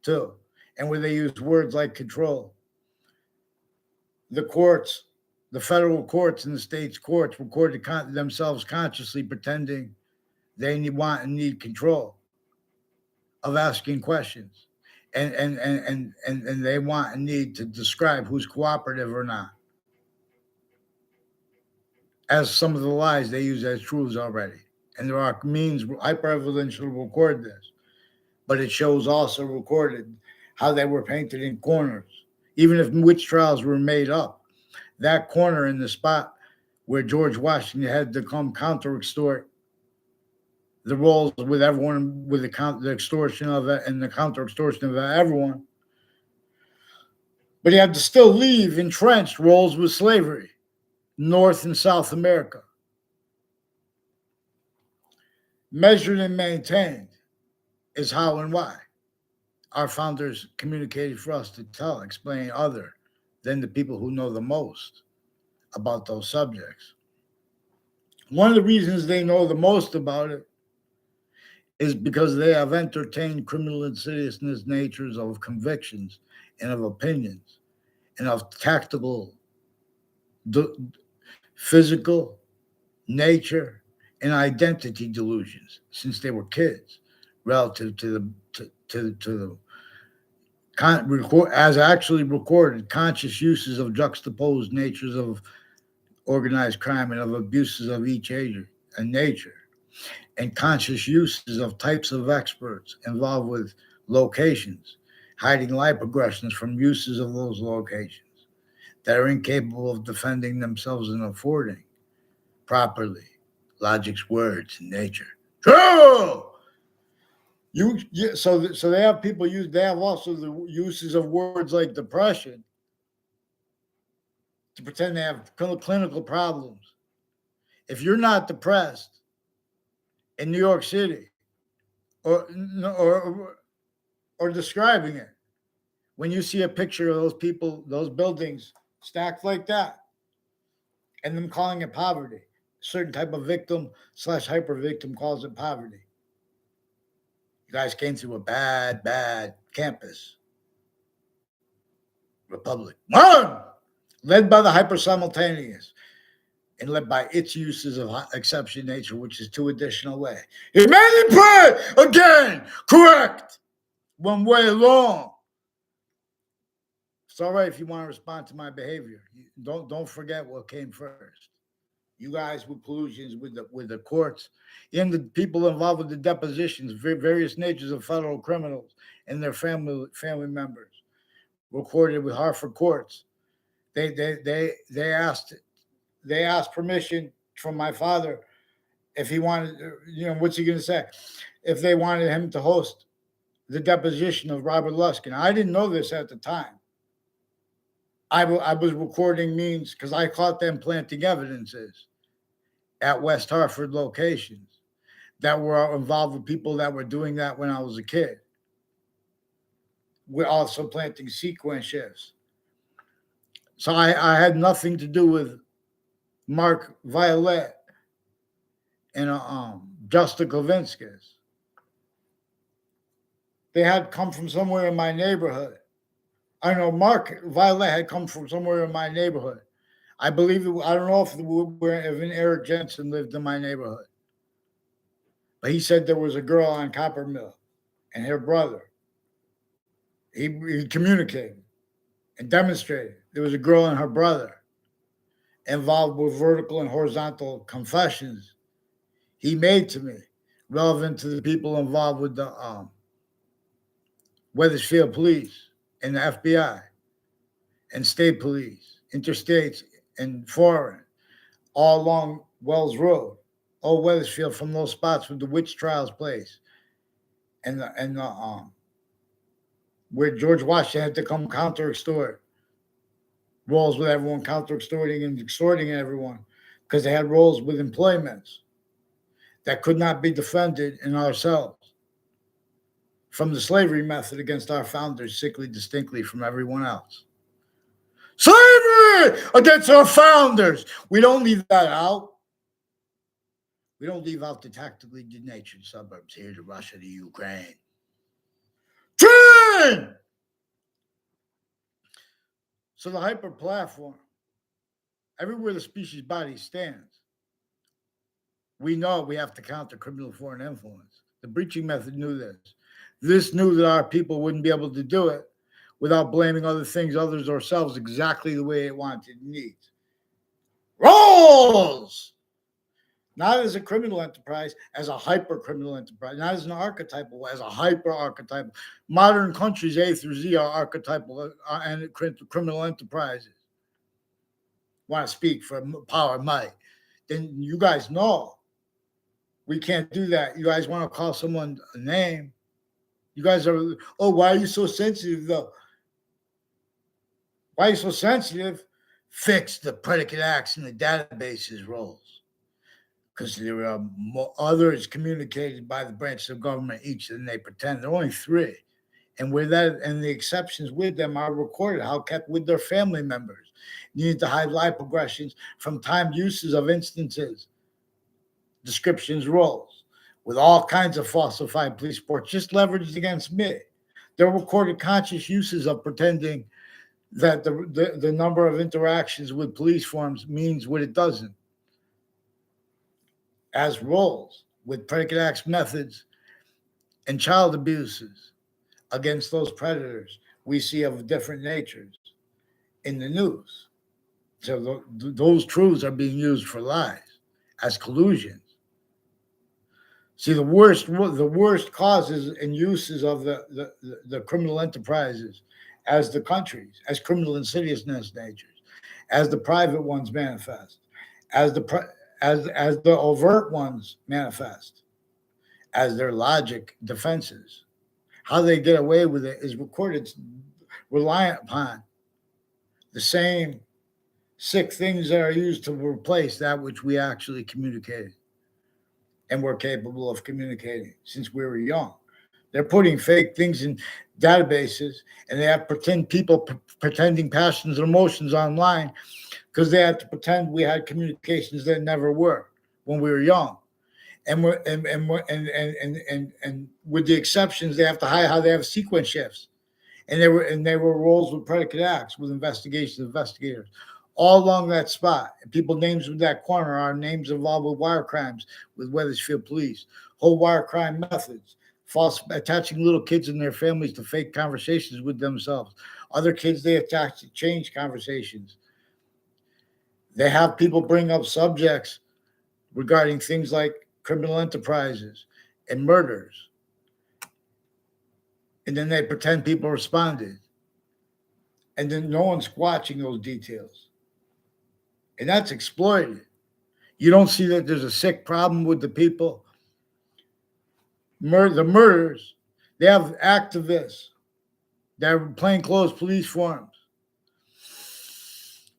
too, and where they use words like control. The courts, the federal courts and the state's courts recorded themselves consciously pretending they want and need control of asking questions. And they want and need to describe who's cooperative or not. As some of the lies they use as truths already. And there are means, hyper-evidential to record this. But it shows also recorded how they were painted in corners. Even if witch trials were made up, that corner in the spot where George Washington had to come counter-extort the roles with everyone, with the extortion of it and the counter-extortion of everyone. But he had to still leave entrenched roles with slavery, North and South America. Measured and maintained is how and why our founders communicated for us to tell, explain other than the people who know the most about those subjects. One of the reasons they know the most about it is because they have entertained criminal insidiousness natures of convictions and of opinions and of tactical, physical nature and identity delusions since they were kids relative to the as actually recorded conscious uses of juxtaposed natures of organized crime and of abuses of each age and nature, and conscious uses of types of experts involved with locations, hiding life progressions from uses of those locations that are incapable of defending themselves and affording properly logic's words in nature. True! So they have people use. They have also the uses of words like depression to pretend they have clinical problems. If you're not depressed in New York City, or describing it, when you see a picture of those people, those buildings stacked like that, and them calling it poverty, a certain type of victim / hyper victim calls it poverty. You guys came through a bad campus. Republic. One! Led by the hyper simultaneous and led by its uses of exception nature, which is two additional way. He made it play again. Correct. One way long. It's all right if you want to respond to my behavior. Don't forget what came first. You guys with collusions with the courts and the people involved with the depositions, various natures of federal criminals and their family members, recorded with Hartford courts. They asked permission from my father if he wanted. What's he going to say? If they wanted him to host the deposition of Robert Luskin, I didn't know this at the time. I was recording means because I caught them planting evidences at West Hartford locations that were involved with people that were doing that when I was a kid. We're also planting sequence shifts. So I had nothing to do with Mark Violet and Justin Kovinskis. They had come from somewhere in my neighborhood. I know Mark Violet had come from somewhere in my neighborhood. I believe I don't know if Eric Jensen lived in my neighborhood, but he said there was a girl on Copper Mill and her brother. He communicated, and demonstrated. There was a girl and her brother involved with vertical and horizontal confessions he made to me, relevant to the people involved with the Wethersfield Police and the FBI and state police, interstates and foreign, all along Wells Road, Old Wethersfield, from those spots with the witch trials place, and the where George Washington had to come counter extort roles with everyone, counter extorting and extorting everyone, because they had roles with employments that could not be defended in ourselves from the slavery method against our founders, sickly distinctly from everyone else. Slavery against our founders. We don't leave that out. We don't leave out the tactically denatured suburbs here to Russia, to Ukraine. Train! So the hyper platform, everywhere the species body stands, we know we have to counter criminal foreign influence. The breaching method knew this. This knew that our people wouldn't be able to do it without blaming other things, others, ourselves, exactly the way it wanted and needs. Roles! Not as a criminal enterprise, as a hyper-criminal enterprise, not as an archetypal, as a hyper-archetypal. Modern countries, A through Z, are archetypal and criminal enterprises. Want to speak for power and might. Then you guys know we can't do that. You guys want to call someone a name. You guys are, oh, why are you so sensitive, though? Why are you so sensitive? Fix the predicate acts in the databases roles. Because there are others communicated by the branches of government each than they pretend. There are only 3. And where that and the exceptions with them are recorded, how kept with their family members. Needed to hide lie progressions from timed uses of instances, descriptions, roles, with all kinds of falsified police reports, just leveraged against me. There are recorded conscious uses of pretending that the number of interactions with police forms means what it doesn't. As roles with predicate acts methods and child abuses against those predators we see of different natures in the news. So those truths are being used for lies as collusions. See, the worst causes and uses of the criminal enterprises as the countries, as criminal insidiousness natures, as the private ones manifest, as the overt ones manifest, as their logic defenses. How they get away with it is recorded, reliant upon the same sick things that are used to replace that which we actually communicated and we're capable of communicating since we were young. They're putting fake things in databases, and they have people pretending passions and emotions online because they have to pretend we had communications that never were when we were young. And with the exceptions, they have to hide how they have sequence shifts, and they were roles with predicate acts with investigators, all along that spot. And people names with that corner are names involved with wire crimes with Wethersfield Police, whole wire crime methods, false attaching little kids and their families to fake conversations with themselves. Other kids they attach to change conversations. They have people bring up subjects regarding things like criminal enterprises and murders. And then they pretend people responded. And then no one's watching those details. And that's exploited. You don't see that there's a sick problem with the people. The murders, they have activists that are plainclothes police forms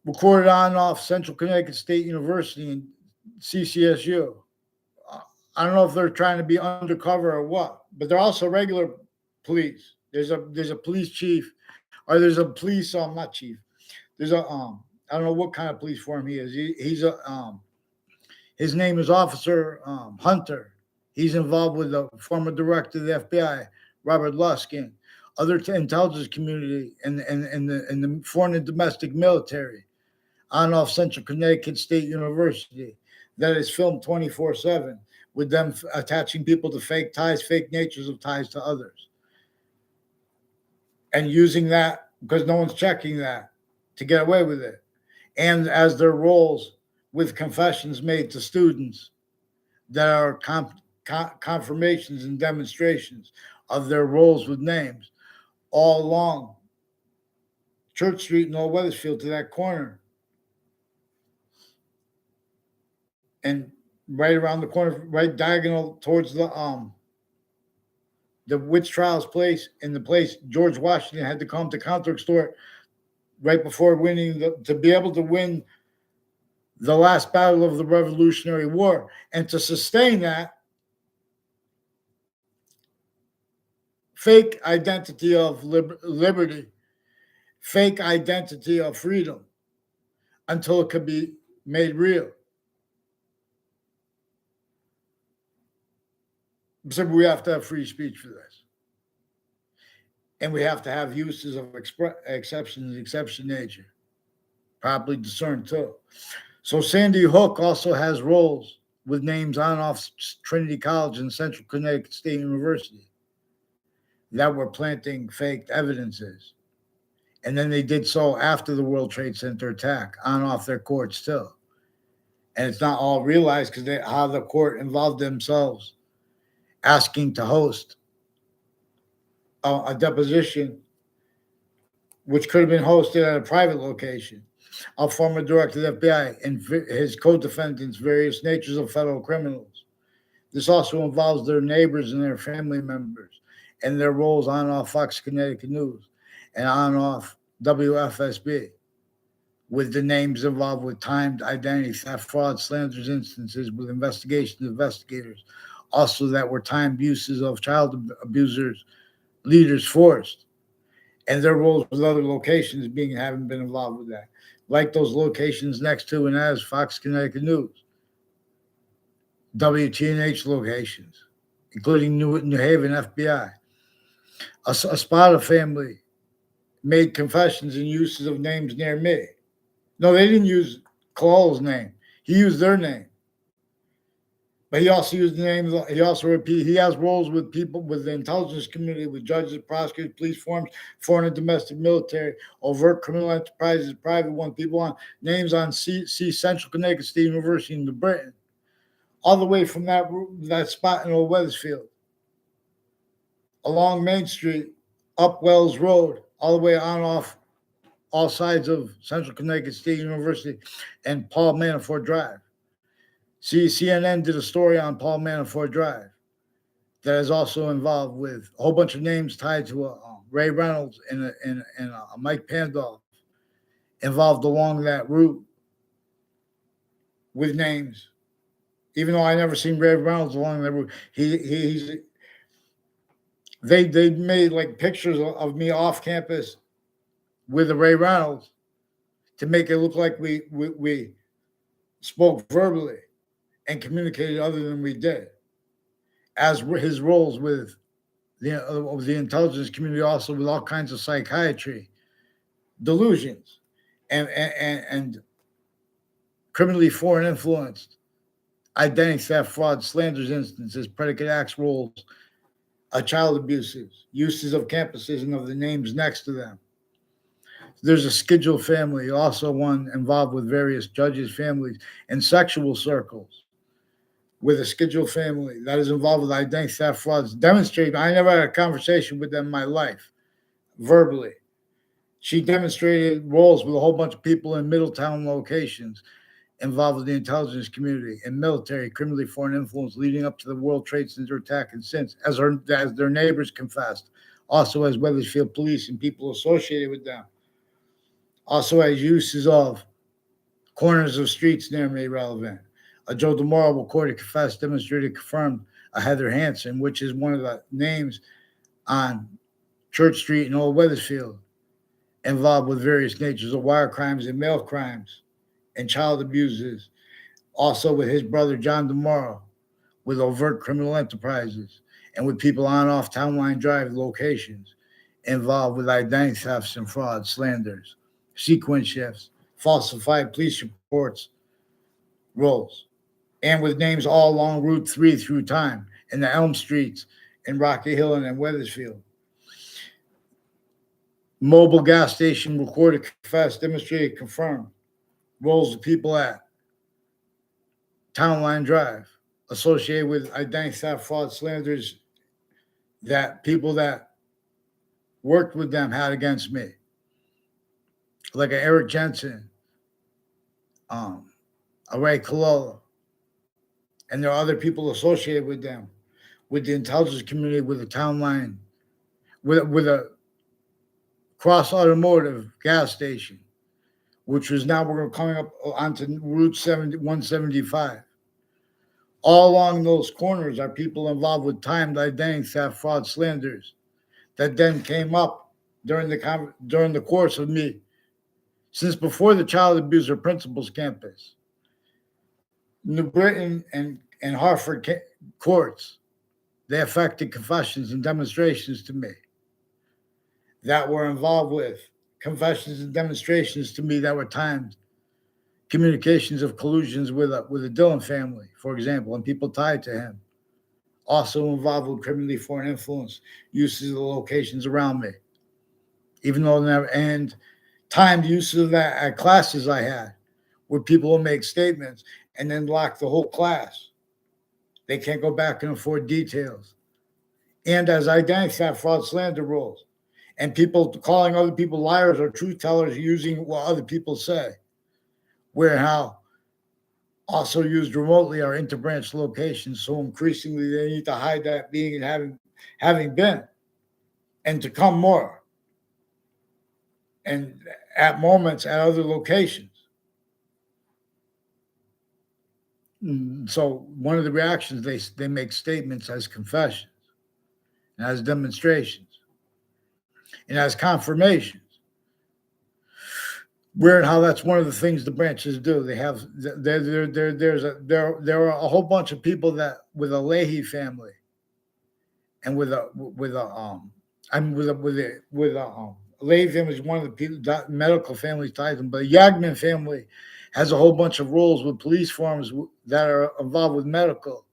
recorded on and off Central Connecticut State University and CCSU. I don't know if they're trying to be undercover or what, but they're also regular police. There's a police chief, or there's a police not chief. There's a I don't know what kind of police form he is. He's a his name is Officer Hunter. He's involved with the former director of the FBI, Robert Luskin, other intelligence community, and the foreign and domestic military, on and off Central Connecticut State University, that is filmed 24/7 with them attaching people to fake ties, fake natures of ties to others, and using that because no one's checking that to get away with it. And as their roles with confessions made to students that are confirmations and demonstrations of their roles with names all along Church Street and Old Weathersfield to that corner. And right around the corner, right diagonal towards the witch trials place and the place George Washington had to come to counter-extort right before winning to be able to win the last battle of the Revolutionary War. And to sustain that fake identity of liberty, fake identity of freedom until it could be made real. So we have to have free speech for this. And we have to have uses of exception nature, properly discerned too. So Sandy Hook also has roles with names on off Trinity College and Central Connecticut State University that were planting faked evidences. And then they did so after the World Trade Center attack on off their courts too. And it's not all realized because how the court involved themselves asking to host a deposition which could have been hosted at a private location. A former director of the FBI and his co-defendants, various natures of federal criminals. This also involves their neighbors and their family members and their roles on and off Fox Connecticut News and on and off WFSB, with the names involved with timed identity theft, fraud, slanders instances with investigators, also that were timed uses of child abusers, leaders forced, and their roles with other locations haven't been involved with that. Like those locations next to and as Fox Connecticut News, WTNH locations, including New Haven FBI. A Spada family made confessions and uses of names near me. No, they didn't use Kalol's name. He used their name. But he also used the names. He has roles with people with the intelligence community, with judges, prosecutors, police forms, foreign and domestic military, overt criminal enterprises, private one, people on names on Central Connecticut State University in New Britain, all the way from that spot in Old Weathersfield, along Main Street, up Wells Road, all the way on off all sides of Central Connecticut State University and Paul Manafort Drive. CNN did a story on Paul Manafort Drive that is also involved with a whole bunch of names tied to Ray Reynolds and a Mike Pandolf involved along that route with names. Even though I never seen Ray Reynolds along that route, they made like pictures of me off campus with the Ray Reynolds to make it look like we spoke verbally and communicated other than we did, as his roles with the intelligence community, also with all kinds of psychiatry, delusions, and criminally foreign influenced, identity theft, fraud, slanders instances, predicate acts, roles, child abuses, uses of campuses and of the names next to them. There's a scheduled family, also one involved with various judges' families and sexual circles, with a scheduled family that is involved with identity theft, frauds. Demonstrated. I never had a conversation with them in my life, verbally. She demonstrated roles with a whole bunch of people in Middletown locations involved with the intelligence community and military, criminally foreign influence leading up to the World Trade Center attack and since, as their neighbors confessed, also as Weathersfield police and people associated with them, also as uses of corners of streets near me relevant. A Joe DeMauro recorded, confessed, demonstrated, confirmed a Heather Hansen, which is one of the names on Church Street in Old Weathersfield, involved with various natures of wire crimes and mail crimes and child abuses. Also with his brother, John DeMauro, with overt criminal enterprises and with people on off Town Line Drive locations involved with identity thefts and frauds, slanders, sequence shifts, falsified police reports, roles, and with names all along Route 3 through time in the Elm Streets in Rocky Hill and in Weathersfield. Mobile gas station recorded, confessed, demonstrated, confirmed. Roles of people at Town Line Drive, associated with identity theft, fraud, slanders that people that worked with them had against me, like a Eric Jensen, a Ray Cololo, and there are other people associated with them, with the intelligence community, with the Town Line, with a Cross Automotive gas station, which was now we're coming up onto Route 175. All along those corners are people involved with timed identity theft, fraud, slanders that then came up during the course of me, since before the child abuser principal's campus, New Britain and Hartford courts. They affected confessions and demonstrations to me that were involved with confessions and demonstrations to me that were timed. Communications of collusions with the Dillon family, for example, and people tied to him. Also involved with criminally foreign influence, uses of the locations around me. Even though never, and timed uses of that at classes I had, where people will make statements and then lock the whole class. They can't go back and afford details. And as identity theft, fraud, slander rules, and people calling other people liars or truth tellers using what other people say, where how also used remotely are interbranch locations. So increasingly they need to hide that being and having been, and to come more. And at moments at other locations. So one of the reactions, they make statements as confessions, and as demonstrations, and as confirmations. Weird how that's one of the things the branches do. They have there are a whole bunch of people that with a Leahy family, and with a Leahy family is one of the people medical families tied to them, but the Yagman family has a whole bunch of roles with police forms that are involved with medical,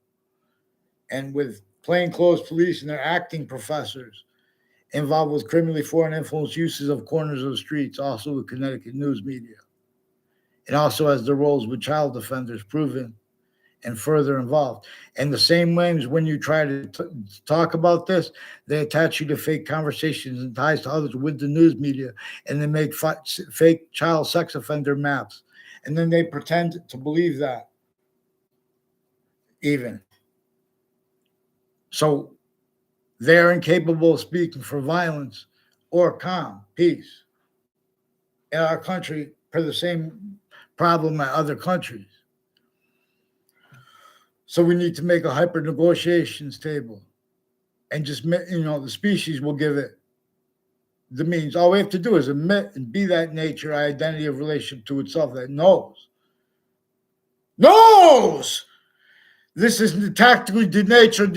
and with plainclothes police and their acting professors involved with criminally foreign influence uses of corners of the streets, also with Connecticut news media. It also has the roles with child offenders proven and further involved. And the same names, when you try to talk about this, they attach you to fake conversations and ties to others with the news media, and they make fake child sex offender maps. And then they pretend to believe that even. So they're incapable of speaking for violence or calm, peace in our country for the same problem at other countries. So we need to make a hyper negotiations table, and just, the species will give it the means. All we have to do is admit and be that nature, identity of relationship to itself that knows. This is tactically denatured.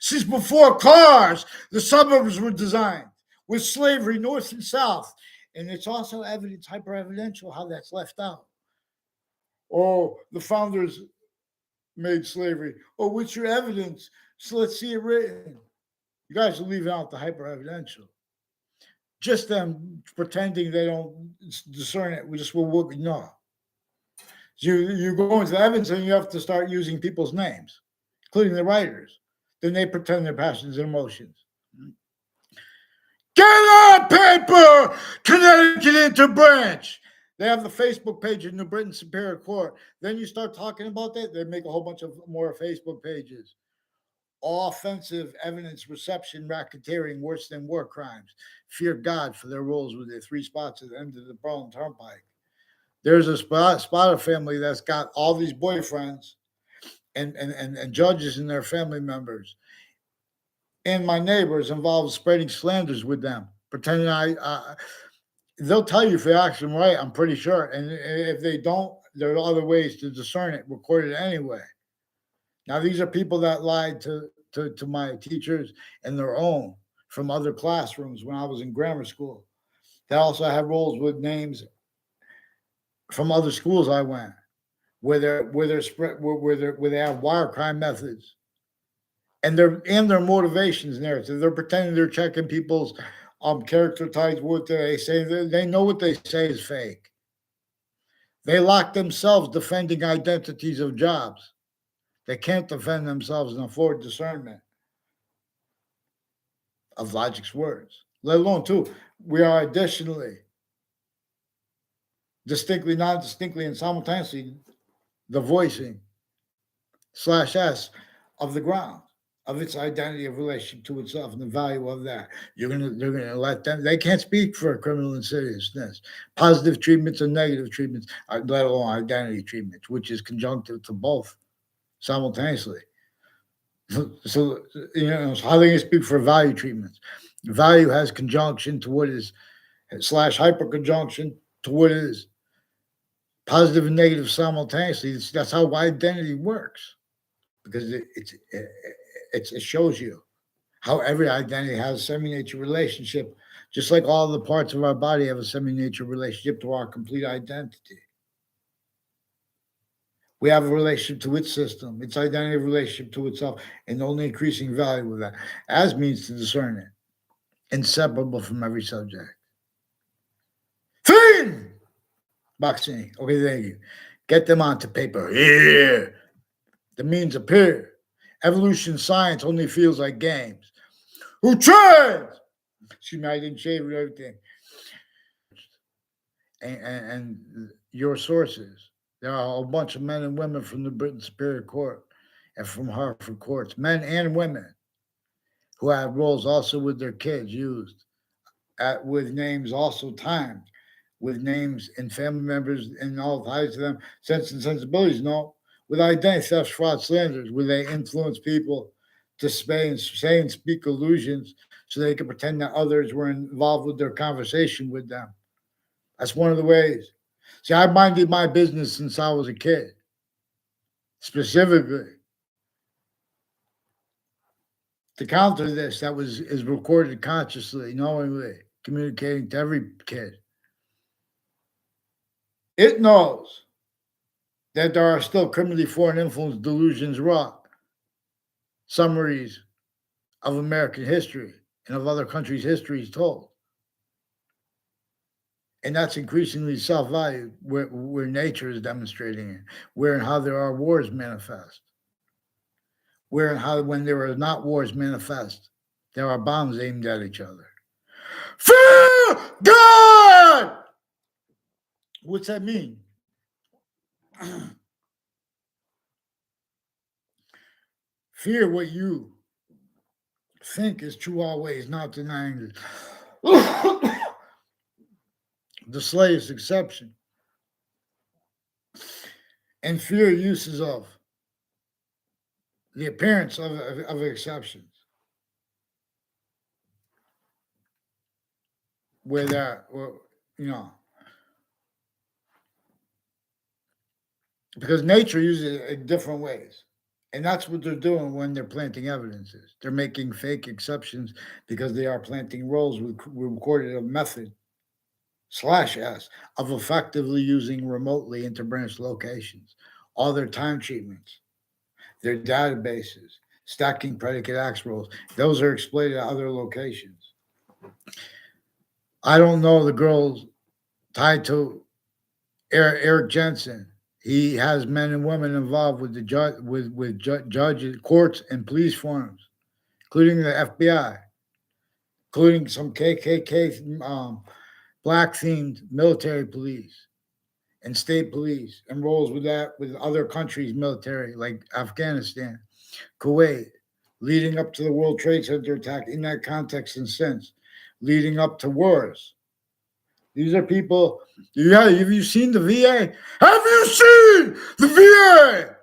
Since before cars, the suburbs were designed with slavery, north and south. And it's also evidence, hyper-evidential, how that's left out. Oh, the founders made slavery. Oh, what's your evidence? So let's see it written. You guys are leaving out the hyper-evidential. Just them pretending they don't discern it. We just will no. You go into the evidence and you have to start using people's names, including the writers. Then they pretend their passions and emotions. Get on paper, Connecticut Interbranch. They have the Facebook page of New Britain Superior Court. Then you start talking about that, they make a whole bunch of more Facebook pages. Offensive evidence reception, racketeering, worse than war crimes. Fear God for their roles with their 3 spots at the end of the Berlin Turnpike. There's a spotter family that's got all these boyfriends and judges and their family members. And my neighbors involved spreading slanders with them, pretending they'll tell you if they're actually right, I'm pretty sure. And if they don't, there are other ways to discern it, record it anyway. Now, these are people that lied to my teachers and their own from other classrooms when I was in grammar school. They also had roles with names from other schools I went, where they have wire crime methods, and their motivations narrative. They're pretending they're checking people's characterized what they say. They know what they say is fake. They lock themselves defending identities of jobs. They can't defend themselves and afford discernment of logic's words, let alone too. We are additionally, distinctly, non-distinctly, and simultaneously the voicing slash S of the ground, of its identity of relationship to itself and the value of that. They're gonna let them. They can't speak for criminal insidiousness, positive treatments and negative treatments, let alone identity treatments, which is conjunctive to both simultaneously. So so how they can speak for value treatments. Value has conjunction to what is slash hyperconjunction to what is positive and negative simultaneously. That's how identity works because it shows you how every identity has a semi-nature relationship, just like all the parts of our body have a semi-nature relationship to our complete identity. We have a relationship to its system, its identity relationship to itself, and only increasing value with that, as means to discern it, inseparable from every subject. Fin! Boxing. Okay, thank you. Get them onto paper. Yeah. The means appear. Evolution science only feels like games. Who tried? Excuse me, I didn't shave everything. And your sources. There are a bunch of men and women from the Britain Superior Court and from Hartford courts, men and women, who have roles also with their kids used, with names also timed, with names and family members and all ties to them, sense and sensibilities, no, with identity theft, fraud, slanders, where they influence people to say and speak illusions so they can pretend that others were involved with their conversation with them. That's one of the ways. See, I minded my business since I was a kid, specifically to counter this. That is recorded consciously, knowingly, communicating to every kid. It knows that there are still criminally foreign influence delusions wrought summaries of American history and of other countries' histories told. And that's increasingly self-valued, where nature is demonstrating it, where and how there are wars manifest, where and how when there are not wars manifest, there are bombs aimed at each other. Fear God! What's that mean? Fear what you think is true always, not denying it. The slightest exception. And fear uses of the appearance of exceptions. Where that, because nature uses it in different ways. And that's what they're doing when they're planting evidences. They're making fake exceptions because they are planting roles with recorded a method slash S of effectively using remotely interbranch locations, all their time treatments, their databases, stacking predicate acts roles. Those are exploited at other locations. I don't know the girls tied to Eric Jensen. He has men and women involved with the judges, courts, and police forums, including the FBI, including some KKK black themed military police and state police, and roles with other countries' military like Afghanistan, Kuwait, leading up to the World Trade Center attack in that context and since, leading up to wars. These are people. Yeah, have you seen the VA? Have you seen the VA?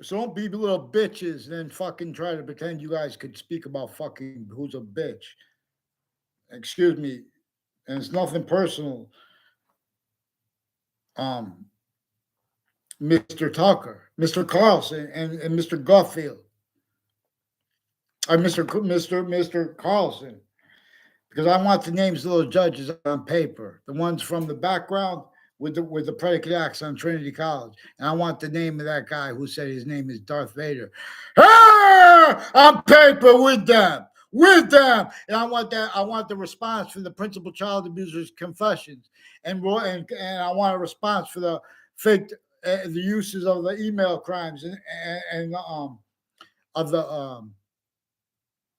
So don't be little bitches and then fucking try to pretend you guys could speak about fucking who's a bitch. Excuse me. And it's nothing personal. Mr. Tucker, Mr. Carlson, and Mr. Guffield. Mr. Carlson. Because I want the names of those judges on paper, the ones from the background with the predicate acts on Trinity College, and I want the name of that guy who said his name is Darth Vader on paper with them, with them. And I want that. I want the response for the principal child abuser's confessions, and I want a response for the fake the uses of the email crimes and of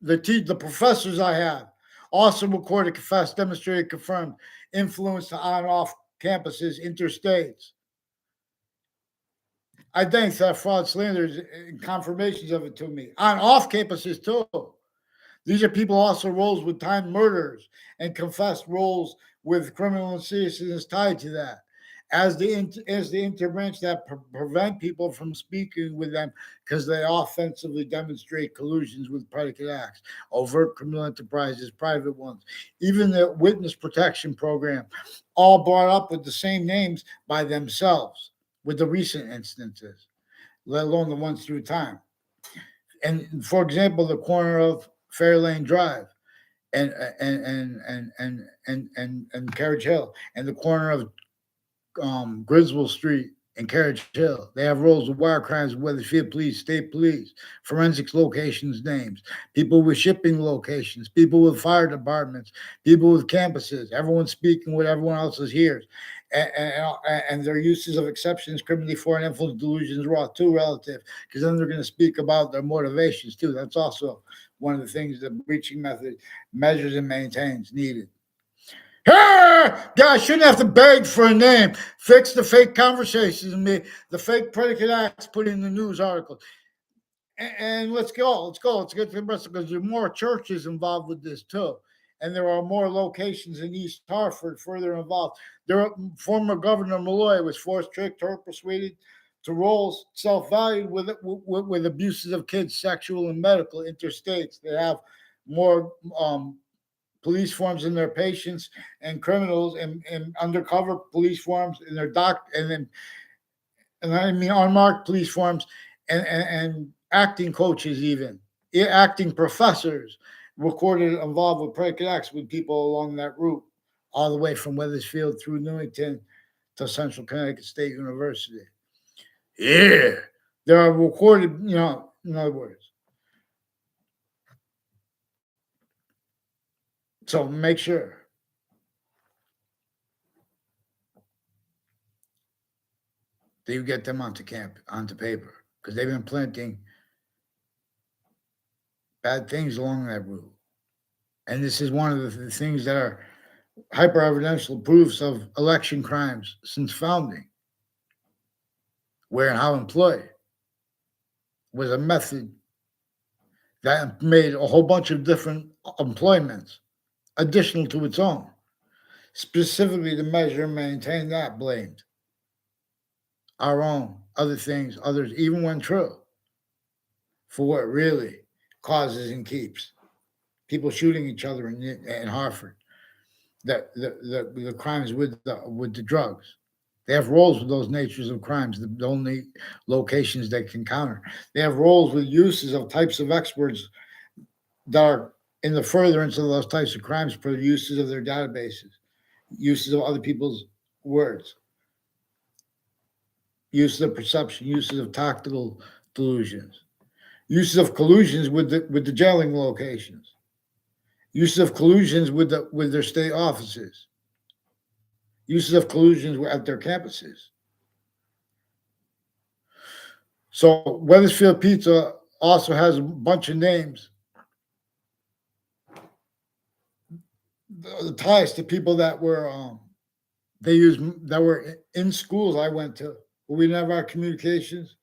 the professors I have also recorded, confessed, demonstrated, confirmed influence on and off campuses, interstates. I think that fraud, slanders, and confirmations of it to me on off campuses too. These are people also roles with time murders and confessed roles with criminal seriousness tied to that. As the interbranch that prevent people from speaking with them because they offensively demonstrate collusions with predicate acts, overt criminal enterprises, private ones, even the witness protection program, all brought up with the same names by themselves with the recent instances, let alone the ones through time. And for example, the corner of Fairlane Drive and Carriage Hill, and the corner of Griswold Street and Carriage Hill. They have roles with wire crimes, Weatherfield Police, State Police, forensics locations names, people with shipping locations, people with fire departments, people with campuses. Everyone speaking what everyone else's hears. And their uses of exceptions, criminally foreign influence, delusions, raw, too relative, because then they're going to speak about their motivations too. That's also one of the things the breaching method measures and maintains needed. Hey, guys shouldn't have to beg for a name. Fix the fake conversations and the fake predicate acts put in the news articles. And let's go. Let's get to the rest because there are more churches involved with this too. And there are more locations in East Hartford further involved. Former Governor Malloy was forced, tricked, or persuaded to roles self-valued with abuses of kids, sexual and medical interstates. They have more police forms in their patients and criminals and undercover police forms in their and I mean unmarked police forms and acting coaches, even acting professors recorded involved with predicate acts with people along that route, all the way from Weathersfield through Newington to Central Connecticut State University. Yeah, there are recorded, in other words. So make sure that you get them onto paper, because they've been planting bad things along that route. And this is one of the things that are hyper-evidential proofs of election crimes since founding, where and how employed was a method that made a whole bunch of different employments additional to its own, specifically to measure and maintain that blamed. Our own, other things, others, even when true, for what really causes and keeps people shooting each other in Hartford. The crimes with the drugs. They have roles with those natures of crimes, the only locations they can counter. They have roles with uses of types of experts that are in the furtherance of those types of crimes for the uses of their databases, uses of other people's words, uses of perception, uses of tactical delusions, uses of collusions with the jailing locations, uses of collusions with their state offices, uses of collusions at their campuses. So Weathersfield Pizza also has a bunch of names, the ties to people that were that were in schools I went to where we didn't have our communications,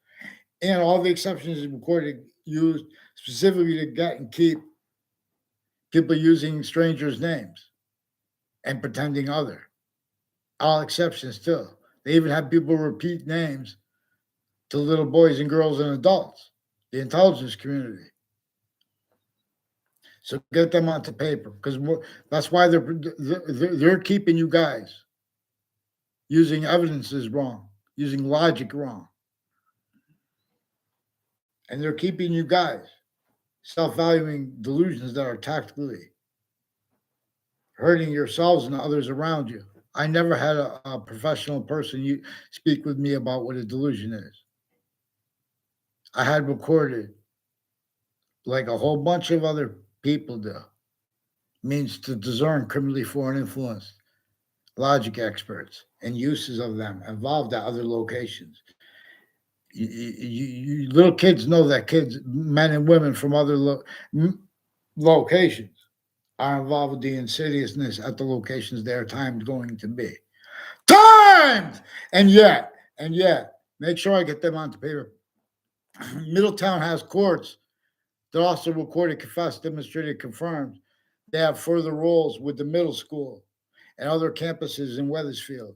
and all the exceptions recorded used specifically to get and keep people using strangers' names and pretending other. All exceptions too. They even had people repeat names to little boys and girls and adults, the intelligence community. So get them onto paper, because that's why they're keeping you guys using evidences wrong, using logic wrong, and they're keeping you guys self-valuing delusions that are tactically hurting yourselves and others around you. I never had a professional person speak with me about what a delusion is. I had recorded, like a whole bunch of other people do. Means to discern criminally foreign influence, logic experts, and uses of them involved at other locations. You little kids know that kids, men and women from other locations are involved with the insidiousness at the locations they are timed going to be. Timed! And yet, make sure I get them onto paper. Middletown has courts that also recorded, confessed, demonstrated, confirmed. They have further roles with the middle school and other campuses in Wethersfield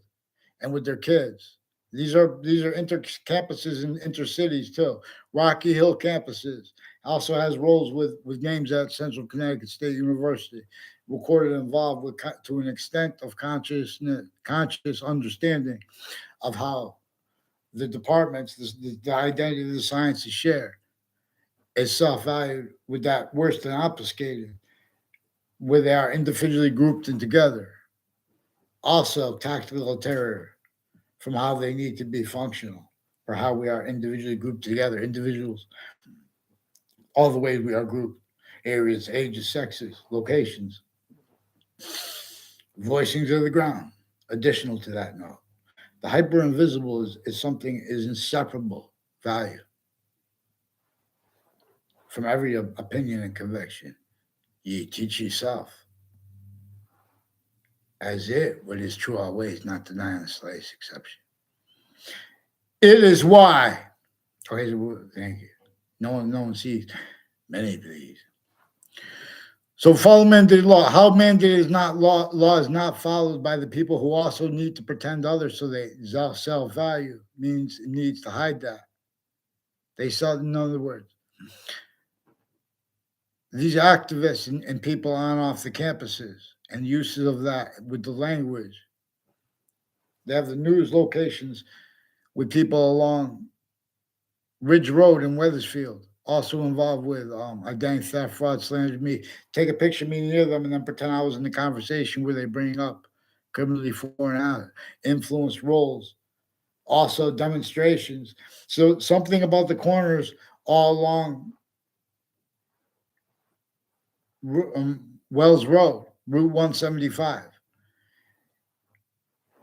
and with their kids. These are inter campuses and intercities too. Rocky Hill campuses also has roles with names at Central Connecticut State University, recorded involved with to an extent of conscious understanding of how the departments, the identity of the sciences share is self-valued with that worse than obfuscated, where they are individually grouped and together. Also, tactical terror from how they need to be functional, or how we are individually grouped together, individuals, all the ways we are grouped, areas, ages, sexes, locations, voicings of the ground. Additional to that note, the hyper invisible is something is inseparable value from every opinion and conviction. Ye teach yourself as it what is true always, not denying the slightest exception. It is why. Oh, here's a word. Thank you. No one sees many of these. So follow mandated law. How mandated is not law is not followed by the people who also need to pretend others so they self-value means it needs to hide that. They sell, in other words, these activists and people on off the campuses and uses of that with the language. They have the news locations with people along Ridge Road in Wethersfield, also involved with identity theft, fraud, slander me. Take a picture of me near them and then pretend I was in the conversation where they bring up criminally foreign influence roles, also demonstrations. So something about the corners all along Wells Road, Route 175,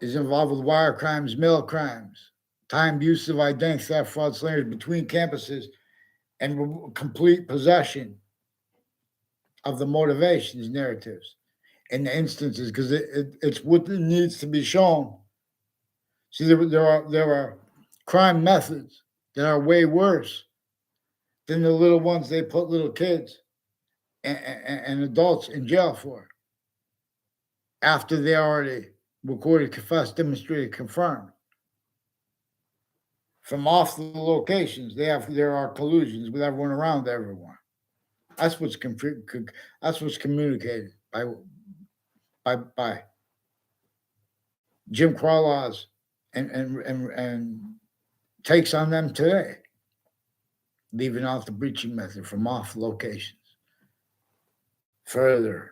is involved with wire crimes, mail crimes, timed use of identity theft, fraud, slander between campuses, and complete possession of the motivations, narratives, and the instances, because it's what needs to be shown. See, there are crime methods that are way worse than the little ones they put little kids and adults in jail for after they already recorded, confessed, demonstrated, confirmed. From off the locations, there are collusions with everyone around everyone. That's what's communicated by Jim Crow laws and takes on them today, leaving out the breaching method from off locations. Further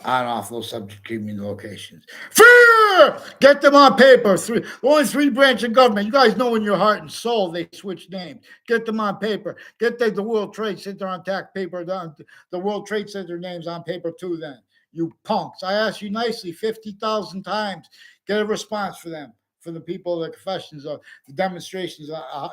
on off those subject treatment locations. Fear! Get them on paper. Only three branches of government. You guys know in your heart and soul they switch names. Get them on paper. Get the World Trade Center on tax paper. The World Trade Center names on paper too then. You punks. I asked you nicely 50,000 times. Get a response for them. For the people, the confessions of the demonstrations,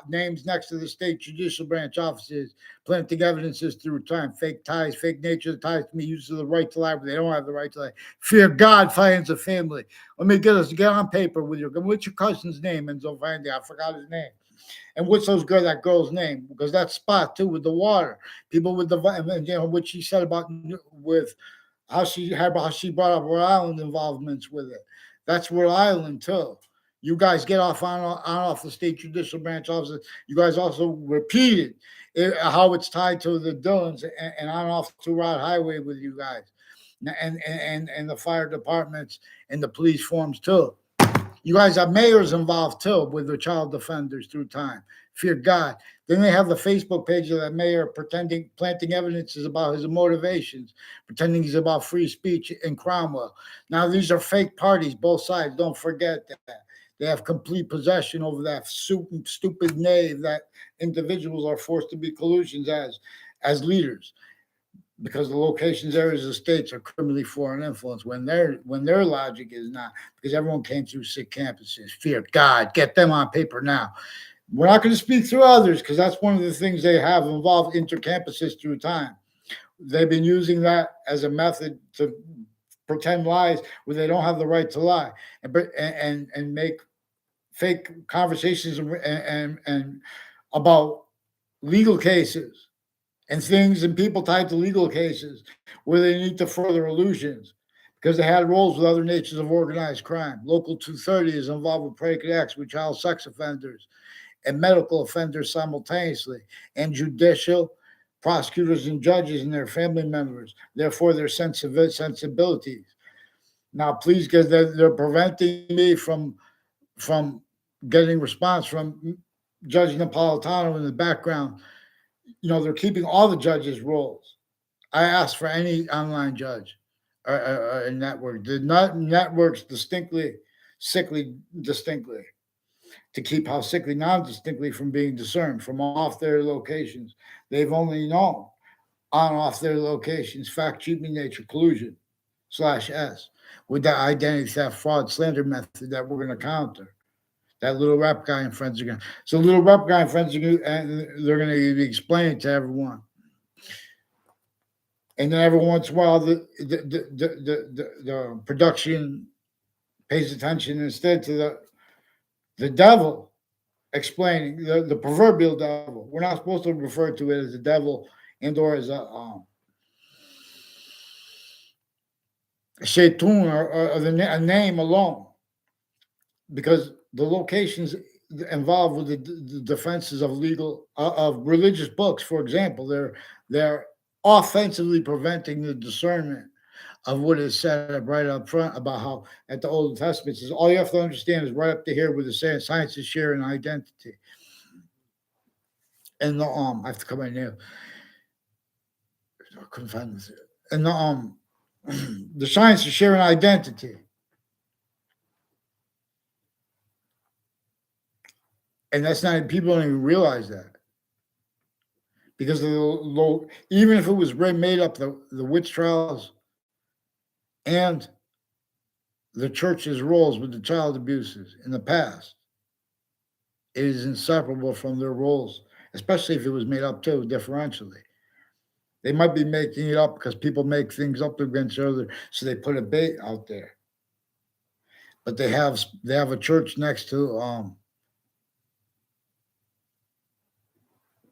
names next to the state judicial branch offices, planting evidences through time, fake ties, fake nature of the ties to me, use of the right to life, but they don't have the right to life. Fear God, finds a family. Let me get on paper with what's your cousin's name? And so finally, I forgot his name. And what's that girl's name? Because that spot too with the water, people with the what she said about with how she brought up Rhode Island involvements with it. That's Rhode Island too. You guys get off off the state judicial branch offices. You guys also repeated how it's tied to the Dillons and on off to Rod Highway with you guys, and the fire departments and the police forms too. You guys have mayors involved too with the child defenders through time. Fear God. Then they have the Facebook page of that mayor planting evidences about his motivations, pretending he's about free speech in Cromwell. Now these are fake parties, both sides. Don't forget that. They have complete possession over that stupid knave that individuals are forced to be collusions as leaders. because the locations, areas, of states are criminally foreign influence when their logic is not, because everyone came through sick campuses. Fear God, get them on paper now. We're not going to speak through others because that's one of the things they have involved intercampuses through time. They've been using that as a method to pretend lies where they don't have the right to lie, and make fake conversations and about legal cases and things and people tied to legal cases where they need to further illusions because they had roles with other natures of organized crime. Local 230 is involved with predicate acts with child sex offenders and medical offenders simultaneously, and judicial prosecutors and judges and their family members, therefore their sensibilities. Now, please, because they're preventing me from getting response from Judge Napolitano in the background. They're keeping all the judges' roles. I asked for any online judge or network. The networks sickly distinctly, to keep how sickly non-distinctly from being discerned from off their locations. They've only known on off their locations fact, cheapening nature, collusion /S with that identity theft, fraud, slander method that we're going to counter. That little rep guy and friends are going to. So little rep guy and friends are going to, and they're going to explain it to everyone. And then every once in a while, the production pays attention instead to the devil explaining the proverbial devil. We're not supposed to refer to it as the devil and or as a shaitan or a name alone, because the locations involved with the defenses of legal of religious books, for example, they're offensively preventing the discernment of what is said up right up front about how at the Old Testament says all you have to understand is right up to here with the saying science is sharing identity. And the I have to come in here. I couldn't find this. And the science is sharing identity. And that's not, people don't even realize that. Because of the low, even if it was made up, the witch trials and the church's roles with the child abuses in the past, it is inseparable from their roles, especially if it was made up too, differentially. They might be making it up because people make things up against each other, so they put a bait out there. But they have a church next to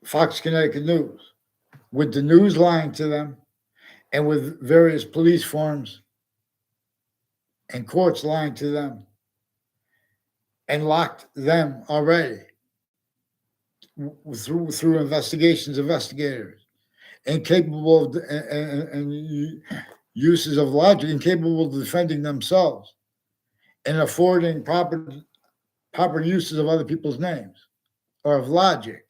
Fox Connecticut News, with the news lying to them, and with various police forms and courts lying to them, and locked them already through investigators, incapable of and uses of logic, incapable of defending themselves, and affording proper uses of other people's names or of logic,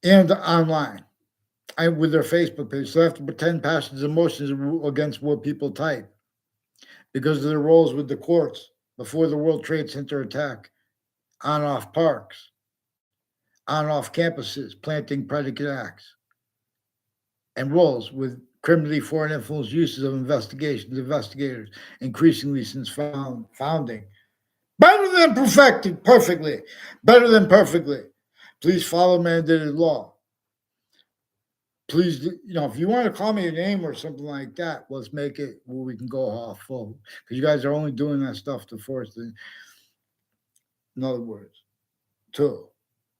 and online. With their Facebook page, so they have to pretend passions and emotions against what people type because of their roles with the courts before the World Trade Center attack, on off parks, on off campuses, planting predicate acts, and roles with criminally foreign influence uses of investigators, increasingly since founding. Better than perfectly. Better than perfectly. Please follow mandated law. Please, if you want to call me a name or something like that, let's make it where we can go off full. Because you guys are only doing that stuff to force the. In other words, too,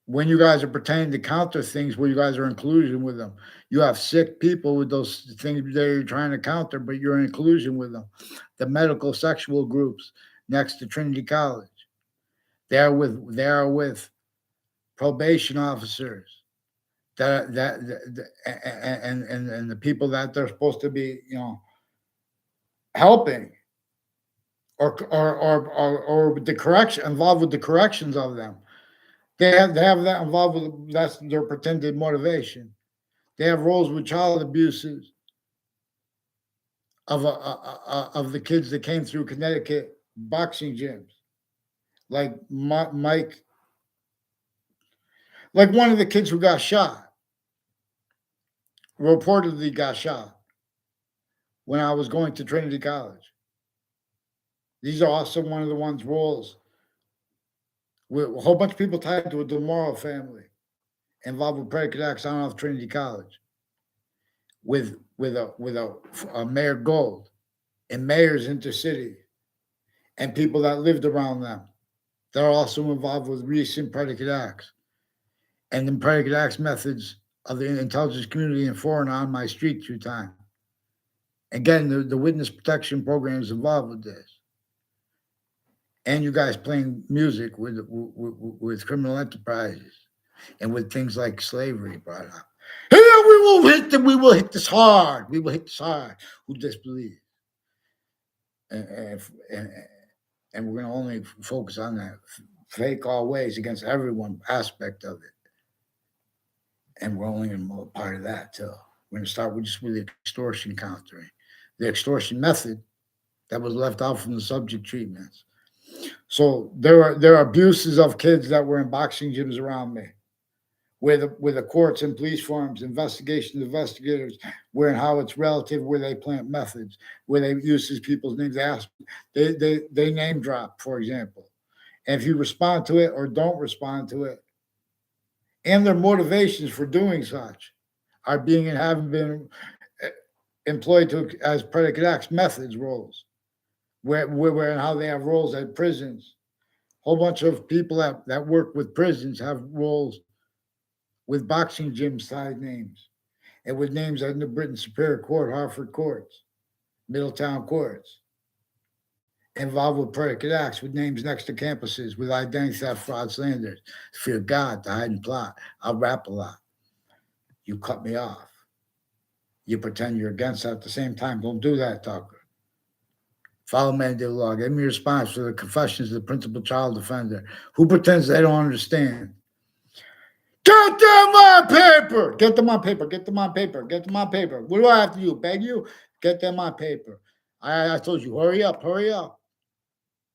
when you guys are pretending to counter things where you guys are in collusion with them, you have sick people with those things that you're trying to counter, but you're in collusion with them. The medical sexual groups next to Trinity College, they are with probation officers. And the people that they're supposed to be, helping, or with the correction, involved with the corrections of them. They have that involved with, that's their pretended motivation. They have roles with child abuses of the kids that came through Connecticut boxing gyms, like Mike, like one of the kids who got shot. reportedly got shot when I was going to Trinity College. These are also one of the ones roles with a whole bunch of people tied to a DeMauro family involved with predicate acts on off Trinity College with a Mayor Gold and mayors intercity and people that lived around them. They're also involved with recent predicate acts and the predicate acts methods of the intelligence community and foreign on my street through time. Again, the witness protection program is involved with this. And you guys playing music with criminal enterprises and with things like slavery brought up. Here we will hit this hard. We will hit this hard. Who disbelieves? And we're going to only focus on that fake all ways against everyone aspect of it. And we're only going to be part of that too. We're going to start with just with the extortion countering. The extortion method that was left out from the subject treatments. So there are abuses of kids that were in boxing gyms around me, where the courts and police forms, investigators, where and how it's relative, where they plant methods, where they use people's names. They name drop, for example. And if you respond to it or don't respond to it, and their motivations for doing such are being and having been employed as predicate acts methods roles, where and how they have roles at prisons. A whole bunch of people that work with prisons have roles with boxing gym side names and with names at the Britain Superior Court, Hartford Courts, Middletown Courts, involved with predicate acts with names next to campuses with identity theft, fraud, slanders, fear God, to hide and plot. I'll rap a lot. You cut me off. You pretend you're against that at the same time. Don't do that, Tucker. Follow mandated law. Give me a response for the confessions of the principal child offender who pretends they don't understand. Get them on paper. Get them on paper. Get them on paper. Get them on paper. What do I have to do? Beg you? Get them on paper. I told you, hurry up, hurry up.